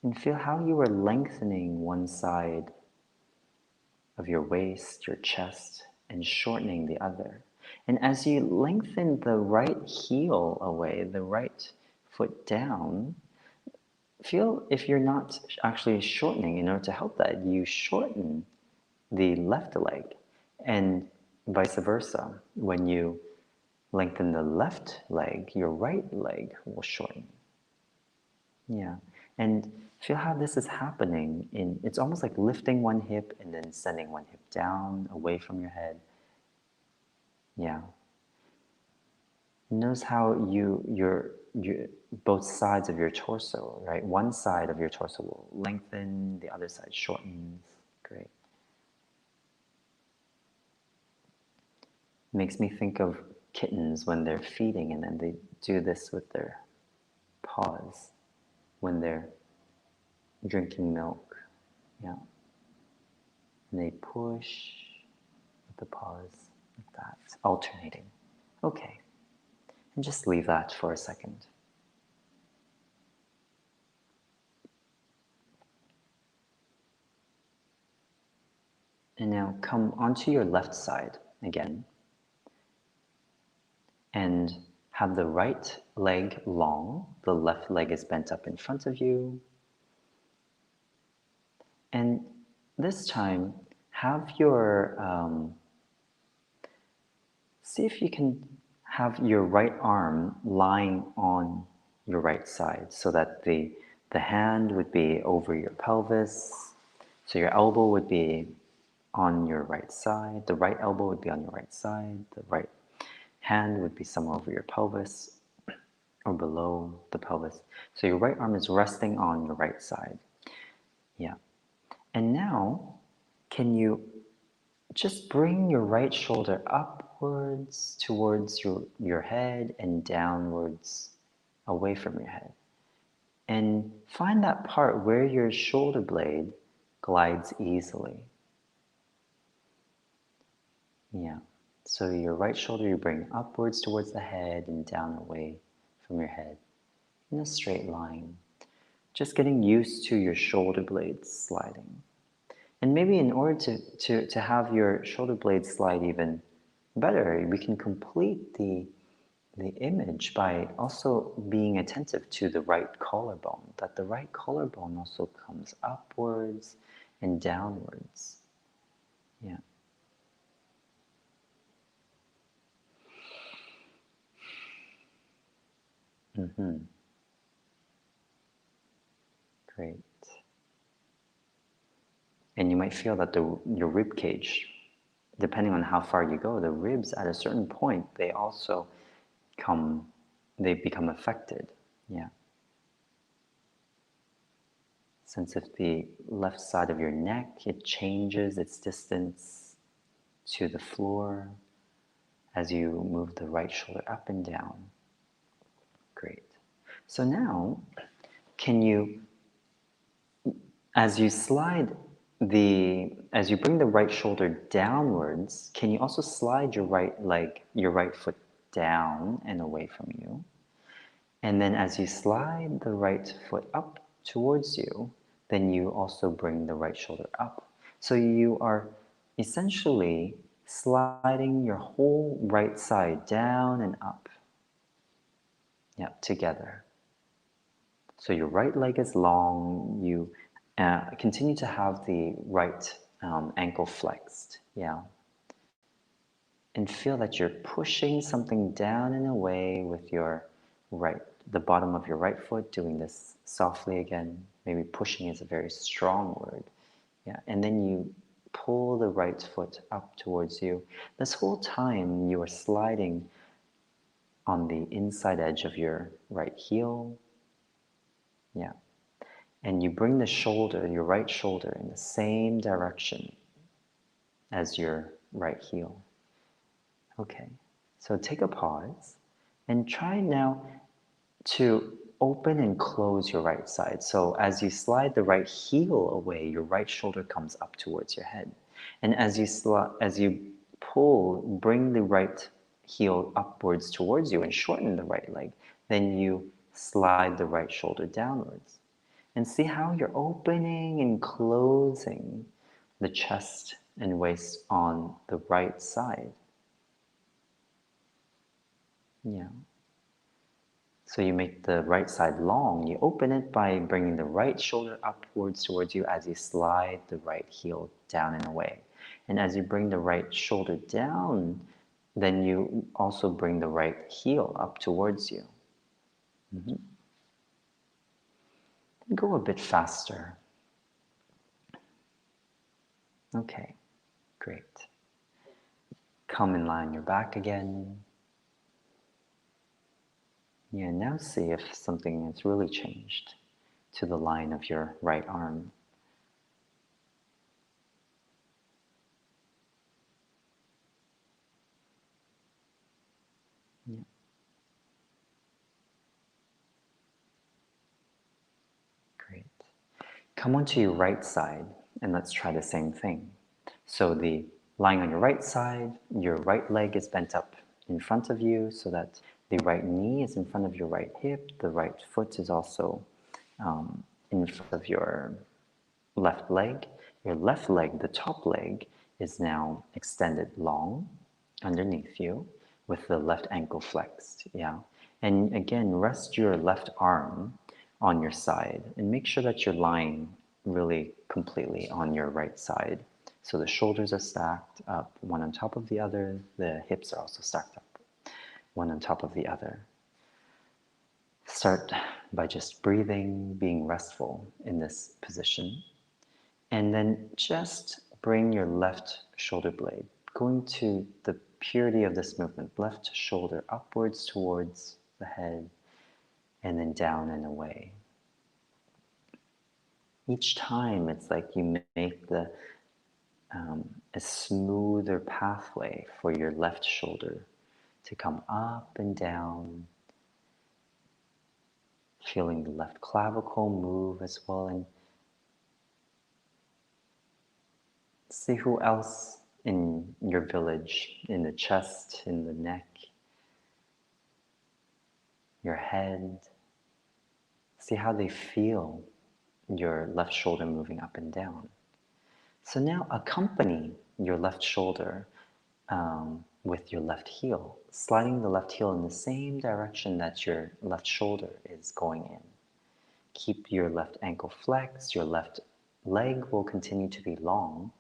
And feel how you are lengthening one side of your waist, your chest, and shortening the other. And as you lengthen the right heel away, the right foot down, feel if you're not actually shortening, in order to help that, you shorten the left leg, and vice versa. When you lengthen the left leg, your right leg will shorten. Yeah. And feel how this is happening it's almost like lifting one hip and then sending one hip down away from your head. Yeah. Notice how your both sides of your torso, right? One side of your torso will lengthen, the other side shortens. Great. Makes me think of kittens when they're feeding, and then they do this with their paws when they're drinking milk. Yeah. And they push with the paws like that, alternating. Okay. And just leave that for a second. And now come onto your left side again. And have the right leg long, the left leg is bent up in front of you. And this time, have your, see if you can have your right arm lying on your right side so that the hand would be over your pelvis. So your elbow would be on your right side, the right elbow would be on your right side, the right hand would be somewhere over your pelvis or below the pelvis. So your right arm is resting on your right side. Yeah. And now, can you just bring your right shoulder upwards towards your head and downwards away from your head? And find that part where your shoulder blade glides easily. Yeah. So your right shoulder you bring upwards towards the head and down away from your head in a straight line. Just getting used to your shoulder blades sliding. And maybe in order to have your shoulder blades slide even better, we can complete the image by also being attentive to the right collarbone, that the right collarbone also comes upwards and downwards. Yeah. Mm-hmm. Great. And you might feel that your rib cage, depending on how far you go, the ribs at a certain point, they also they become affected. Yeah. Sense if the left side of your neck, it changes its distance to the floor as you move the right shoulder up and down. Great. So now, can you, as you as you bring the right shoulder downwards, can you also slide your right leg, your right foot down and away from you? And then as you slide the right foot up towards you, then you also bring the right shoulder up. So you are essentially sliding your whole right side down and up. Yeah, together. So your right leg is long. You continue to have the right ankle flexed. Yeah. And feel that you're pushing something down and away with your the bottom of your right foot, doing this softly again. Maybe pushing is a very strong word. Yeah. And then you pull the right foot up towards you. This whole time you are sliding on the inside edge of your right heel. Yeah. And you bring the shoulder, your right shoulder, in the same direction as your right heel. Okay. So take a pause and try now to open and close your right side. So as you slide the right heel away, your right shoulder comes up towards your head. And as you pull, bring the right heel upwards towards you and shorten the right leg, then you slide the right shoulder downwards. And see how you're opening and closing the chest and waist on the right side. Yeah. So you make the right side long. You open it by bringing the right shoulder upwards towards you as you slide the right heel down and away. And as you bring the right shoulder down, then you also bring the right heel up towards you. Mm-hmm. Go a bit faster. Okay, great. Come and lie on your back again. Yeah, now see if something has really changed to the line of your right arm. Yeah. Great. Come onto your right side and let's try the same thing. So lying on your right side, your right leg is bent up in front of you so that the right knee is in front of your right hip. The right foot is also in front of your left leg. Your left leg, the top leg, is now extended long. underneath you with the left ankle flexed. Yeah. And again, rest your left arm on your side and make sure that you're lying really completely on your right side. So the shoulders are stacked up, one on top of the other. The hips are also stacked up, one on top of the other. Start by just breathing, being restful in this position. And then just bring your left shoulder blade, going to the purity of this movement, left shoulder upwards towards the head, and then down and away. Each time it's like you make a smoother pathway for your left shoulder to come up and down, feeling the left clavicle move as well, and see who else in your village, in the chest, in the neck, your head. See how they feel your left shoulder moving up and down. So now accompany your left shoulder with your left heel, sliding the left heel in the same direction that your left shoulder is going in. Keep your left ankle flexed, your left leg will continue to be long,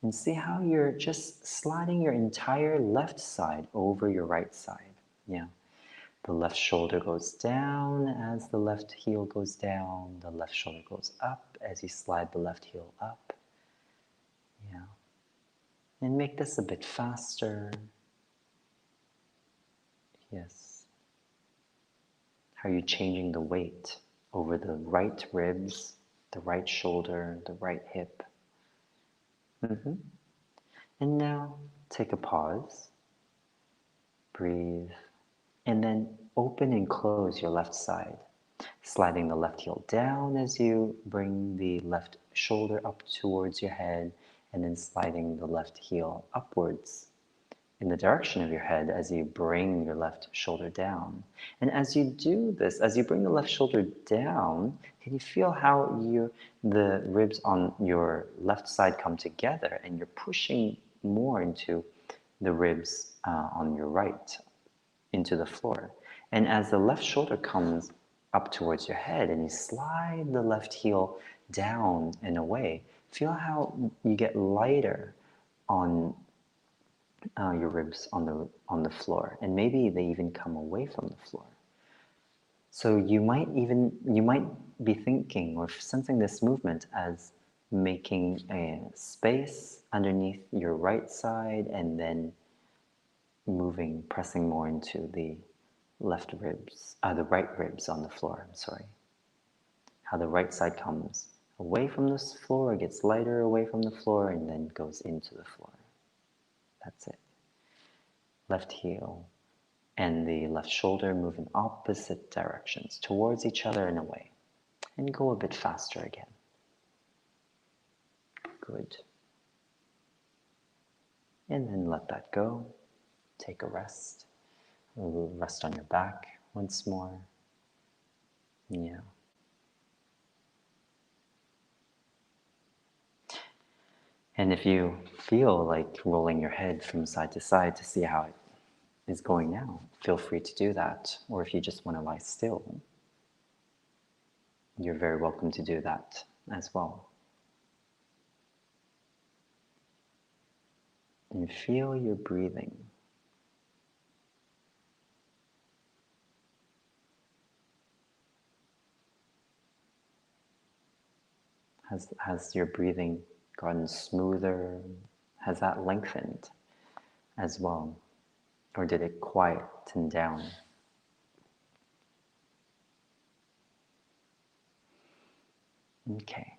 and see how you're just sliding your entire left side over your right side. Yeah. The left shoulder goes down as the left heel goes down. The left shoulder goes up as you slide the left heel up. Yeah. And make this a bit faster. Yes. How are you changing the weight over the right ribs, the right shoulder, the right hip? And now take a pause. Breathe. And then open and close your left side, sliding the left heel down as you bring the left shoulder up towards your head, and then sliding the left heel upwards in the direction of your head as you bring your left shoulder down. And as you do this, as you bring the left shoulder down, can you feel how the ribs on your left side come together and you're pushing more into the ribs on your right, into the floor. And as the left shoulder comes up towards your head and you slide the left heel down and away, feel how you get lighter on your ribs on the floor, and maybe they even come away from the floor. So you might be thinking or sensing this movement as making a space underneath your right side and then moving, pressing more into the left ribs, the right ribs on the floor, I'm sorry. How the right side comes away from the floor, gets lighter away from the floor, and then goes into the floor. That's it. Left heel and the left shoulder move in opposite directions, towards each other and away. And go a bit faster again. Good. And then let that go. Take a rest. Rest on your back once more. Yeah. And if you feel like rolling your head from side to side to see how it is going now, feel free to do that. Or if you just want to lie still, you're very welcome to do that as well. And feel your breathing. Has your breathing gotten smoother? Has that lengthened as well? Or did it quieten down? Okay.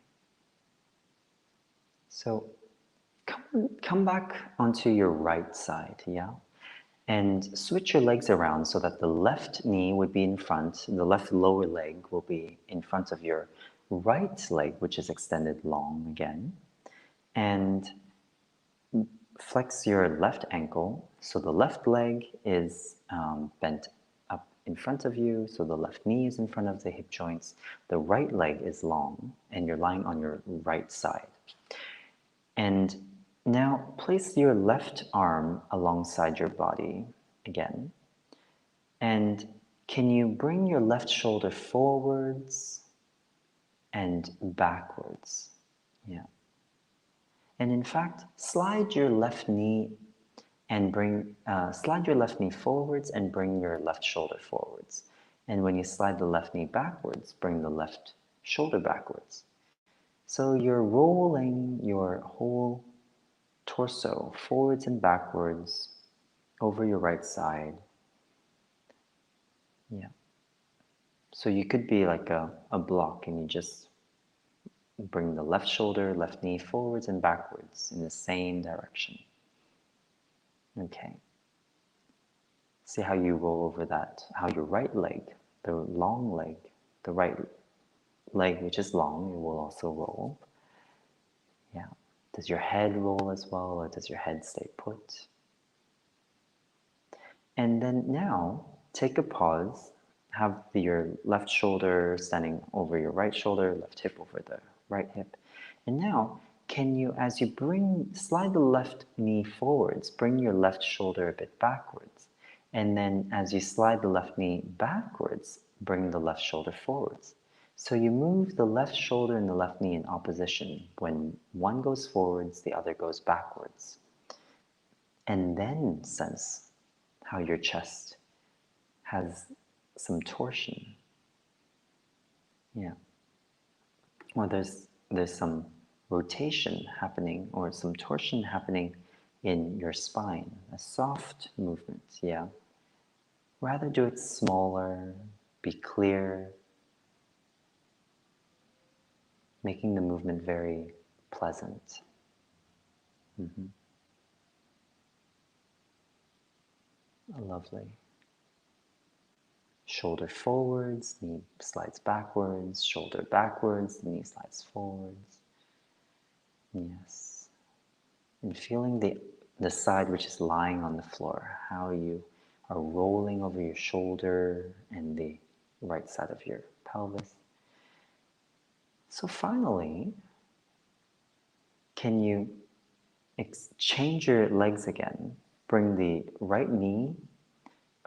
So come back onto your right side, yeah? And switch your legs around so that the left knee would be in front, the left lower leg will be in front of your right leg, which is extended long again. And flex your left ankle, so the left leg is bent up in front of you, so the left knee is in front of the hip joints. The right leg is long, and you're lying on your right side. And Now place your left arm alongside your body again. And can you bring your left shoulder forwards and backwards? Yeah. And in fact, slide your left knee slide your left knee forwards and bring your left shoulder forwards. And when you slide the left knee backwards, bring the left shoulder backwards. So you're rolling your whole torso forwards and backwards over your right side. Yeah. So you could be like a block and you just bring the left shoulder, left knee forwards and backwards in the same direction. Okay. See how you roll over that, how your right leg, the long leg, the right leg which is long, it will also roll. Yeah. Does your head roll as well, or does your head stay put? And then now, take a pause. Have your left shoulder standing over your right shoulder, left hip over the right hip. And now, can you, as you slide the left knee forwards, bring your left shoulder a bit backwards. And then as you slide the left knee backwards, bring the left shoulder forwards. So you move the left shoulder and the left knee in opposition. When one goes forwards, the other goes backwards. And then sense how your chest has some torsion. Yeah. Or there's some rotation happening or some torsion happening in your spine. A soft movement, yeah. Rather do it smaller, be clear, making the movement very pleasant. Mm-hmm. Lovely. Shoulder forwards, knee slides backwards, shoulder backwards, knee slides forwards. Yes. And feeling the side which is lying on the floor, how you are rolling over your shoulder and the right side of your pelvis. So finally, can you change your legs again? Bring the right knee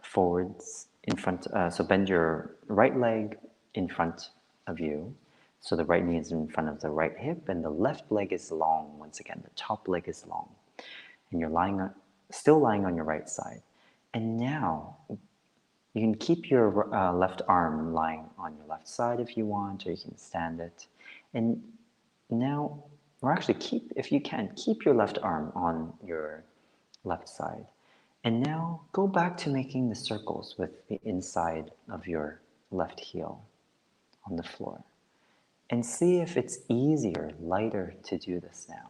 forwards in front, so bend your right leg in front of you. So the right knee is in front of the right hip and the left leg is long. Once again, the top leg is long. And you're still lying on your right side. And now you can keep your left arm lying on your left side if you want, or you can stand it. And now, or actually if you can, keep your left arm on your left side. And now go back to making the circles with the inside of your left heel on the floor. And see if it's easier, lighter to do this now.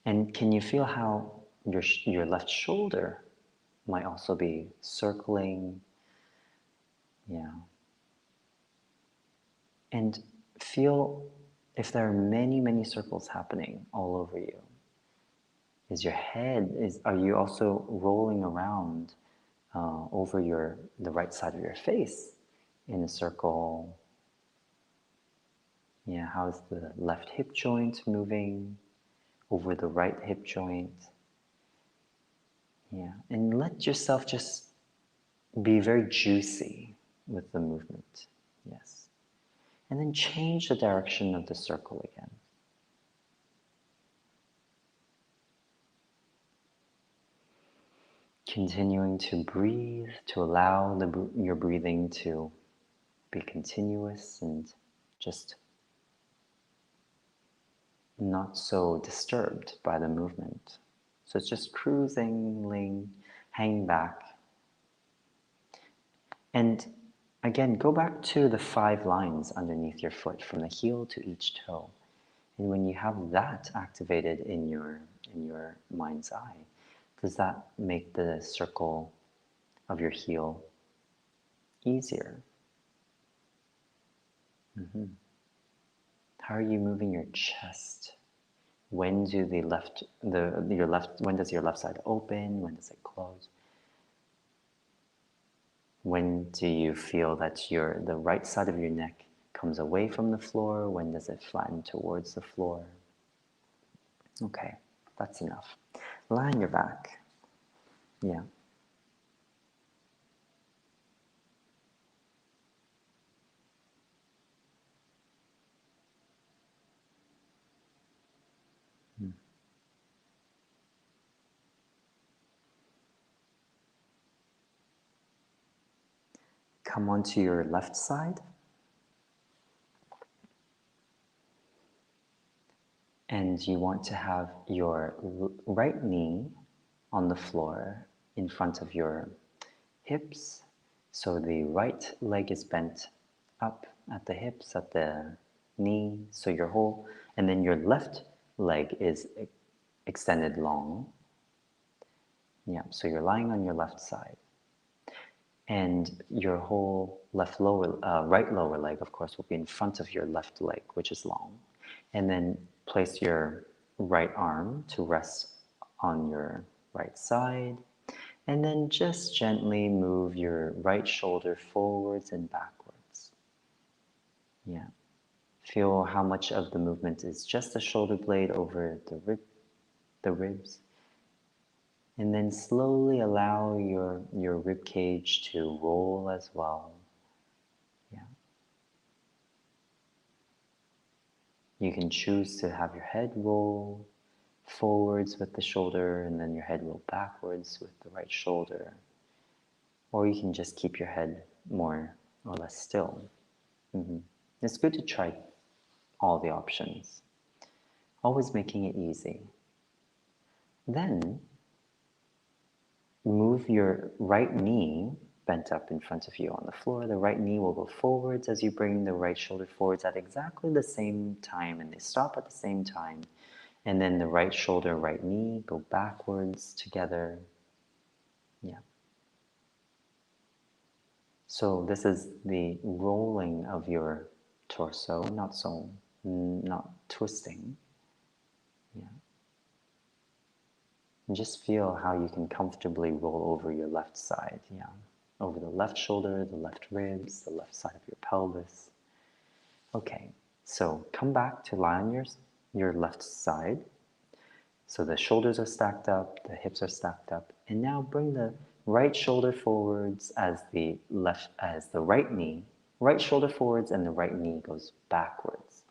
And can you feel how your left shoulder might also be circling? Yeah. And feel if there are many, many circles happening all over you. Are you also rolling around over the right side of your face in a circle? Yeah, how's the left hip joint moving over the right hip joint? Yeah, and let yourself just be very juicy with the movement. Yes. And then change the direction of the circle again. Continuing to breathe, to allow your breathing to be continuous and just not so disturbed by the movement. So it's just cruising, hanging back. And again, go back to the 5 lines underneath your foot from the heel to each toe. And when you have that activated in your mind's eye, does that make the circle of your heel easier? Mm-hmm. How are you moving your chest? When does your left side open? When does it close? When do you feel that the right side of your neck comes away from the floor? When does it flatten towards the floor? Okay, that's enough. Lie on your back. Yeah. Come onto your left side. And you want to have your right knee on the floor in front of your hips. So the right leg is bent up at the hips, at the knee. So your whole, and then your left leg is extended long. Yeah, so you're lying on your left side. And your whole right lower leg, of course, will be in front of your left leg, which is long. And then place your right arm to rest on your right side. And then just gently move your right shoulder forwards and backwards. Yeah. Feel how much of the movement is just the shoulder blade over the ribs. And then slowly allow your rib cage to roll as well. Yeah. You can choose to have your head roll forwards with the shoulder and then your head roll backwards with the right shoulder. Or you can just keep your head more or less still. It's good to try all the options, always making it easy. Then move your right knee bent up in front of you on the floor. The right knee will go forwards as you bring the right shoulder forwards at exactly the same time, and they stop at the same time. And then the right shoulder, right knee go backwards together. Yeah. So this is the rolling of your torso, not twisting. Yeah. And just feel how you can comfortably roll over your left side. Yeah. Over the left shoulder, the left ribs, the left side of your pelvis. Okay. So come back to lie on your left side. So the shoulders are stacked up, the hips are stacked up, and now bring the right shoulder forwards as the right knee, right shoulder forwards and the right knee goes backwards.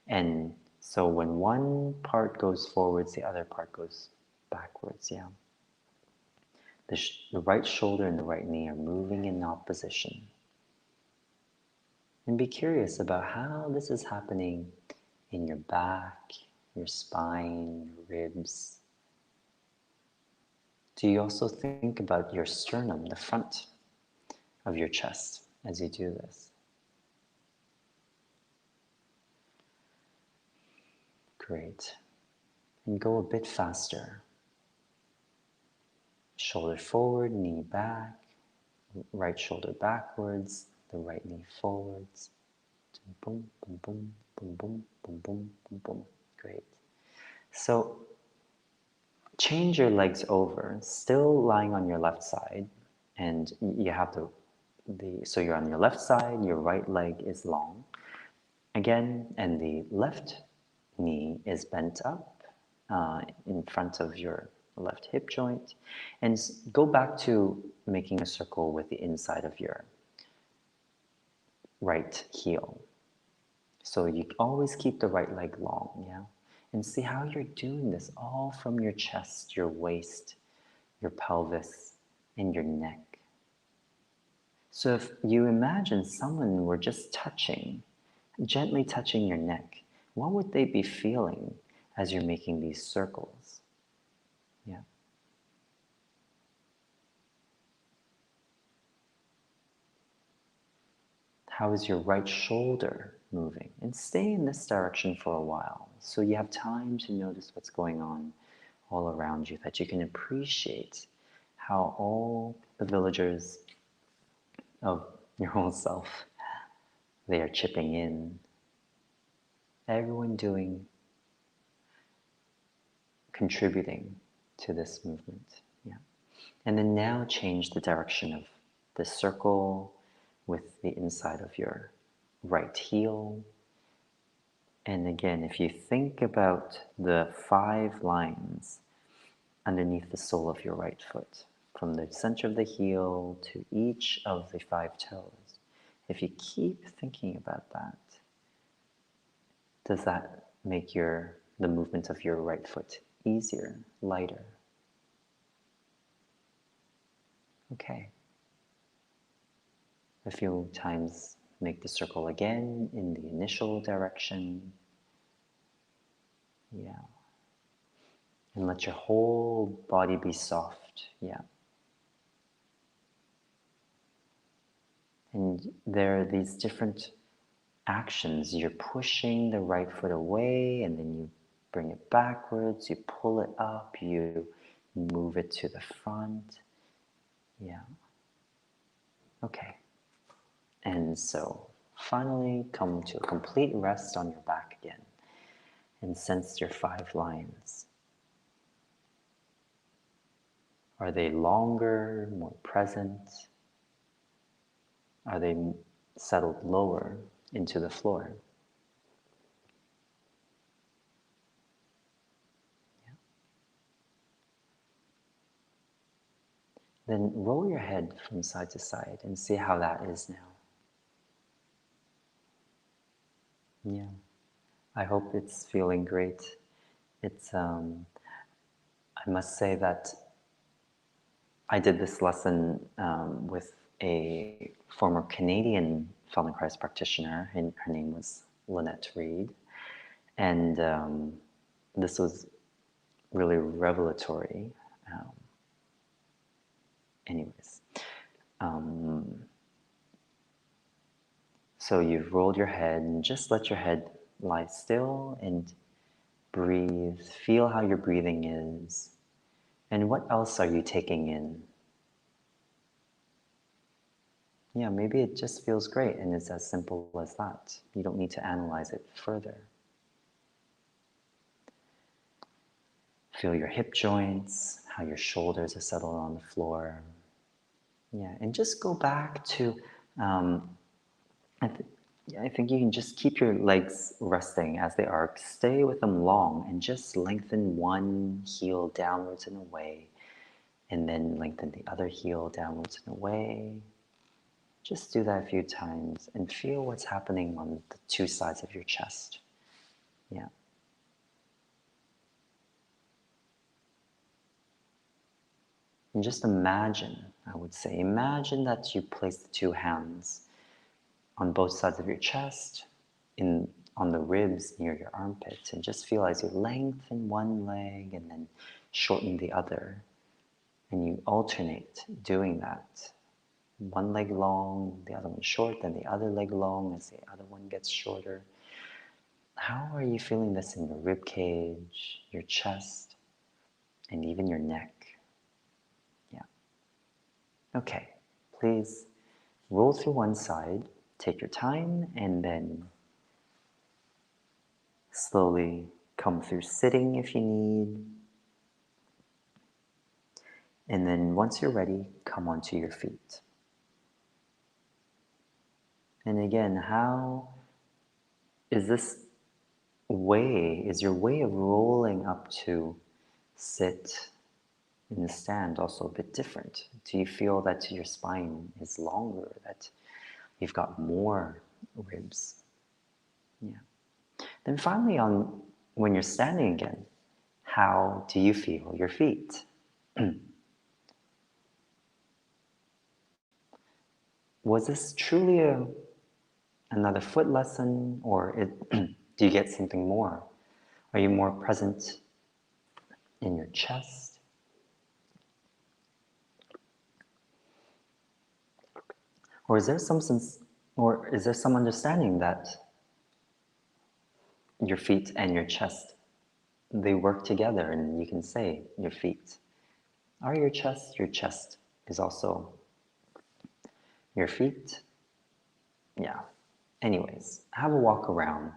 And so when one part goes forwards, the other part goes backwards, yeah. The right shoulder and the right knee are moving in opposition. And be curious about how this is happening in your back, your spine, your ribs. Do you also think about your sternum, the front of your chest, as you do this? Great. And go a bit faster. Shoulder forward, knee back, right shoulder backwards, the right knee forwards. Boom, boom, boom, boom, boom, boom, boom, boom, boom. Great. So change your legs over, still lying on your left side, and you have so you're on your left side, your right leg is long again, and the left knee is bent up in front of your left hip joint, and go back to making a circle with the inside of your right heel. So you always keep the right leg long, yeah? And see how you're doing this all from your chest, your waist, your pelvis, and your neck. So if you imagine someone were just gently touching your neck, what would they be feeling as you're making these circles? Yeah. How is your right shoulder moving? And stay in this direction for a while so you have time to notice what's going on all around you, that you can appreciate how all the villagers of your whole self, they are chipping in. Everyone contributing to this movement. Yeah. And then now change the direction of the circle with the inside of your right heel. And again, if you think about the 5 lines underneath the sole of your right foot, from the center of the heel to each of the 5 toes, if you keep thinking about that, does that make the movement of your right foot easier, lighter? Okay. A few times, make the circle again in the initial direction. Yeah. And let your whole body be soft. Yeah. And there are these different actions. You're pushing the right foot away, and then you bring it backwards, you pull it up, you move it to the front. Yeah. Okay. And so finally come to a complete rest on your back again and sense your 5 lines. Are they longer, more present? Are they settled lower into the floor? Yeah. Then roll your head from side to side and see how that is now. Yeah. I hope it's feeling great. It's I must say that I did this lesson with a former Canadian Feldenkrais practitioner, and her name was Lynette Reed. And this was really revelatory. Um, anyways, so you've rolled your head, and just let your head lie still and breathe. Feel how your breathing is. And what else are you taking in? Yeah, maybe it just feels great and it's as simple as that. You don't need to analyze it further. Feel your hip joints, how your shoulders are settled on the floor. Yeah, and just go back to, um, I, th- I think you can just keep your legs resting as they are. Stay with them long and just lengthen one heel downwards and away, and then lengthen the other heel downwards and away. Just do that a few times and feel what's happening on the 2 sides of your chest. Yeah. And just imagine, I would say, imagine that you place the 2 hands on both sides of your chest, on the ribs near your armpit, and just feel as you lengthen one leg and then shorten the other. And you alternate doing that. One leg long, the other one short, then the other leg long as the other one gets shorter. How are you feeling this in your rib cage, your chest, and even your neck? Yeah. Okay, please roll through one side, take your time, and then slowly come through sitting if you need. And then once you're ready, come onto your feet. And again, how is is your way of rolling up to sit in the stand also a bit different? Do you feel that your spine is longer, that you've got more ribs? Yeah. Then finally, when you're standing again, how do you feel your feet? Was this truly another foot lesson, or do you get something more? Are you more present in your chest? Or is there some sense, or is there some understanding that your feet and your chest, they work together, and you can say your feet are your chest is also your feet? Yeah. Anyways, have a walk around.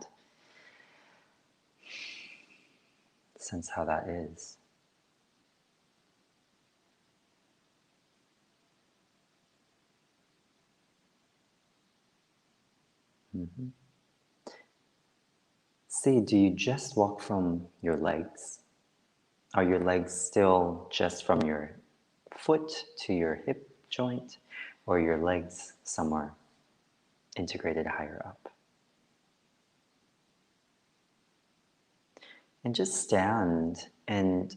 Sense how that is. see, do you just walk from your legs? Are your legs still just from your foot to your hip joint, or your legs somewhere integrated higher up? And just stand and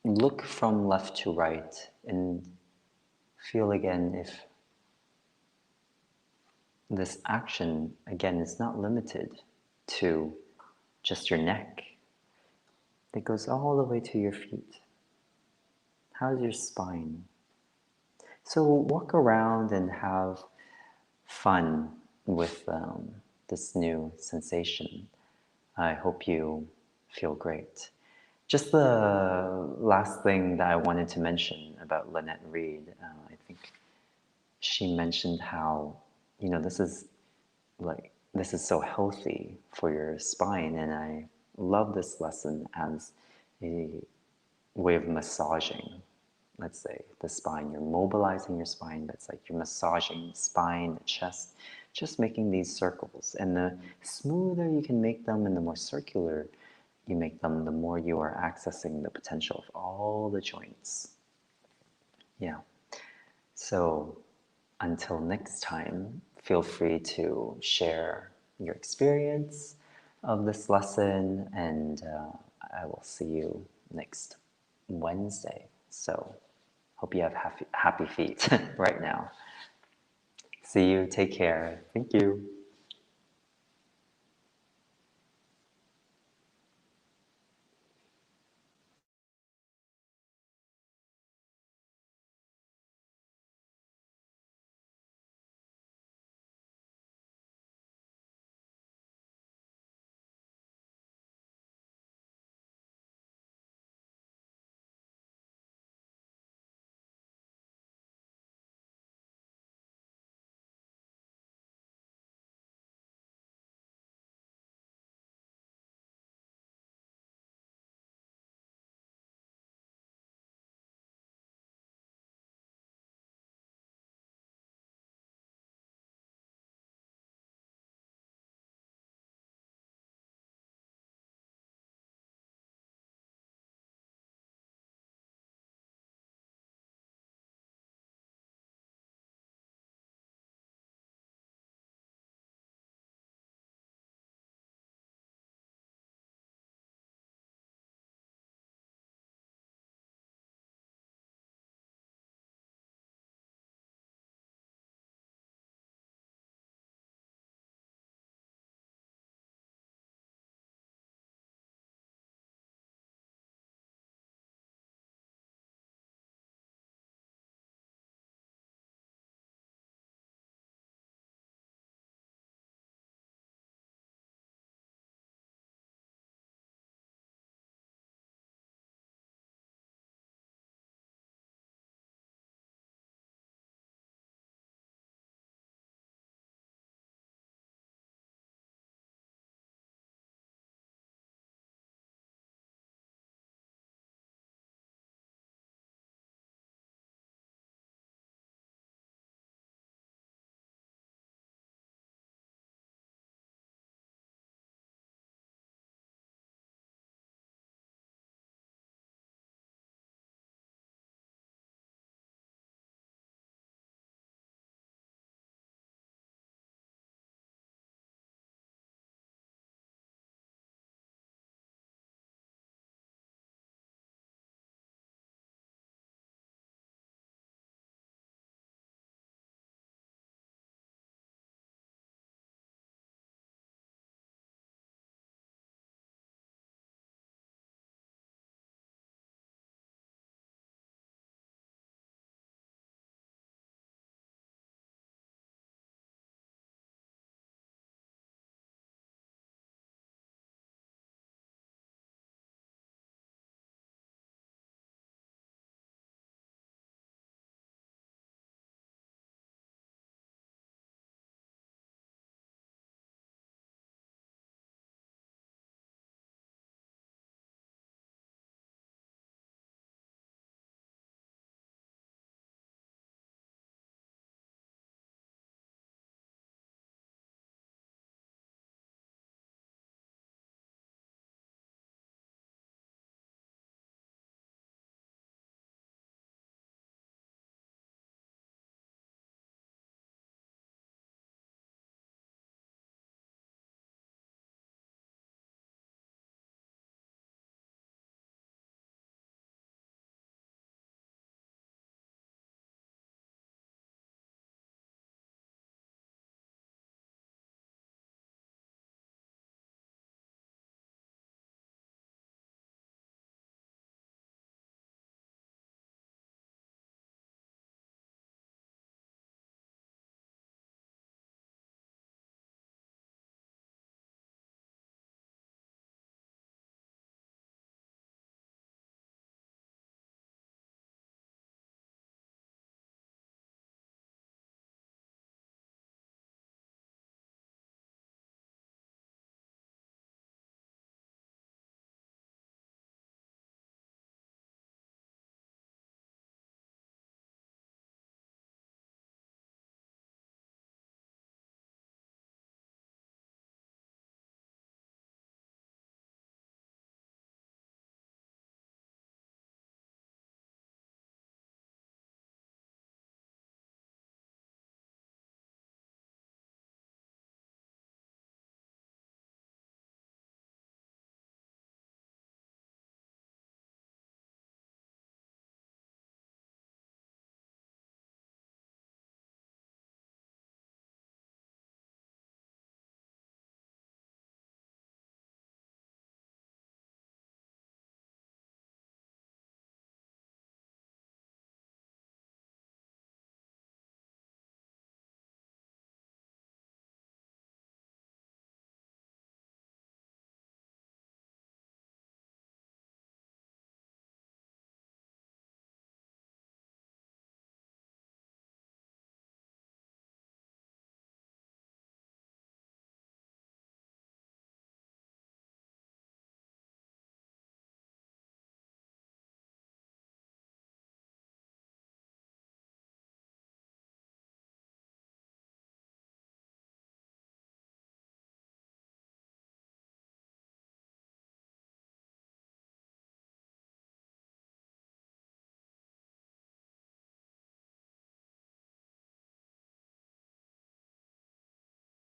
look from left to right and feel again if this action, again, is not limited to just your neck. It goes all the way to your feet. How's your spine? So walk around and have fun with this new sensation. I hope you feel great. Just the last thing that I wanted to mention about Lynette Reed, I think she mentioned how, this is so healthy for your spine, and I love this lesson as a way of massaging, let's say, the spine. You're mobilizing your spine, but it's like you're massaging the spine, the chest, just making these circles. And the smoother you can make them and the more circular you make them, the more you are accessing the potential of all the joints. Yeah. So until next time, feel free to share your experience of this lesson, and I will see you next Wednesday. So hope you have happy feet right now. See you. Take care. Thank you.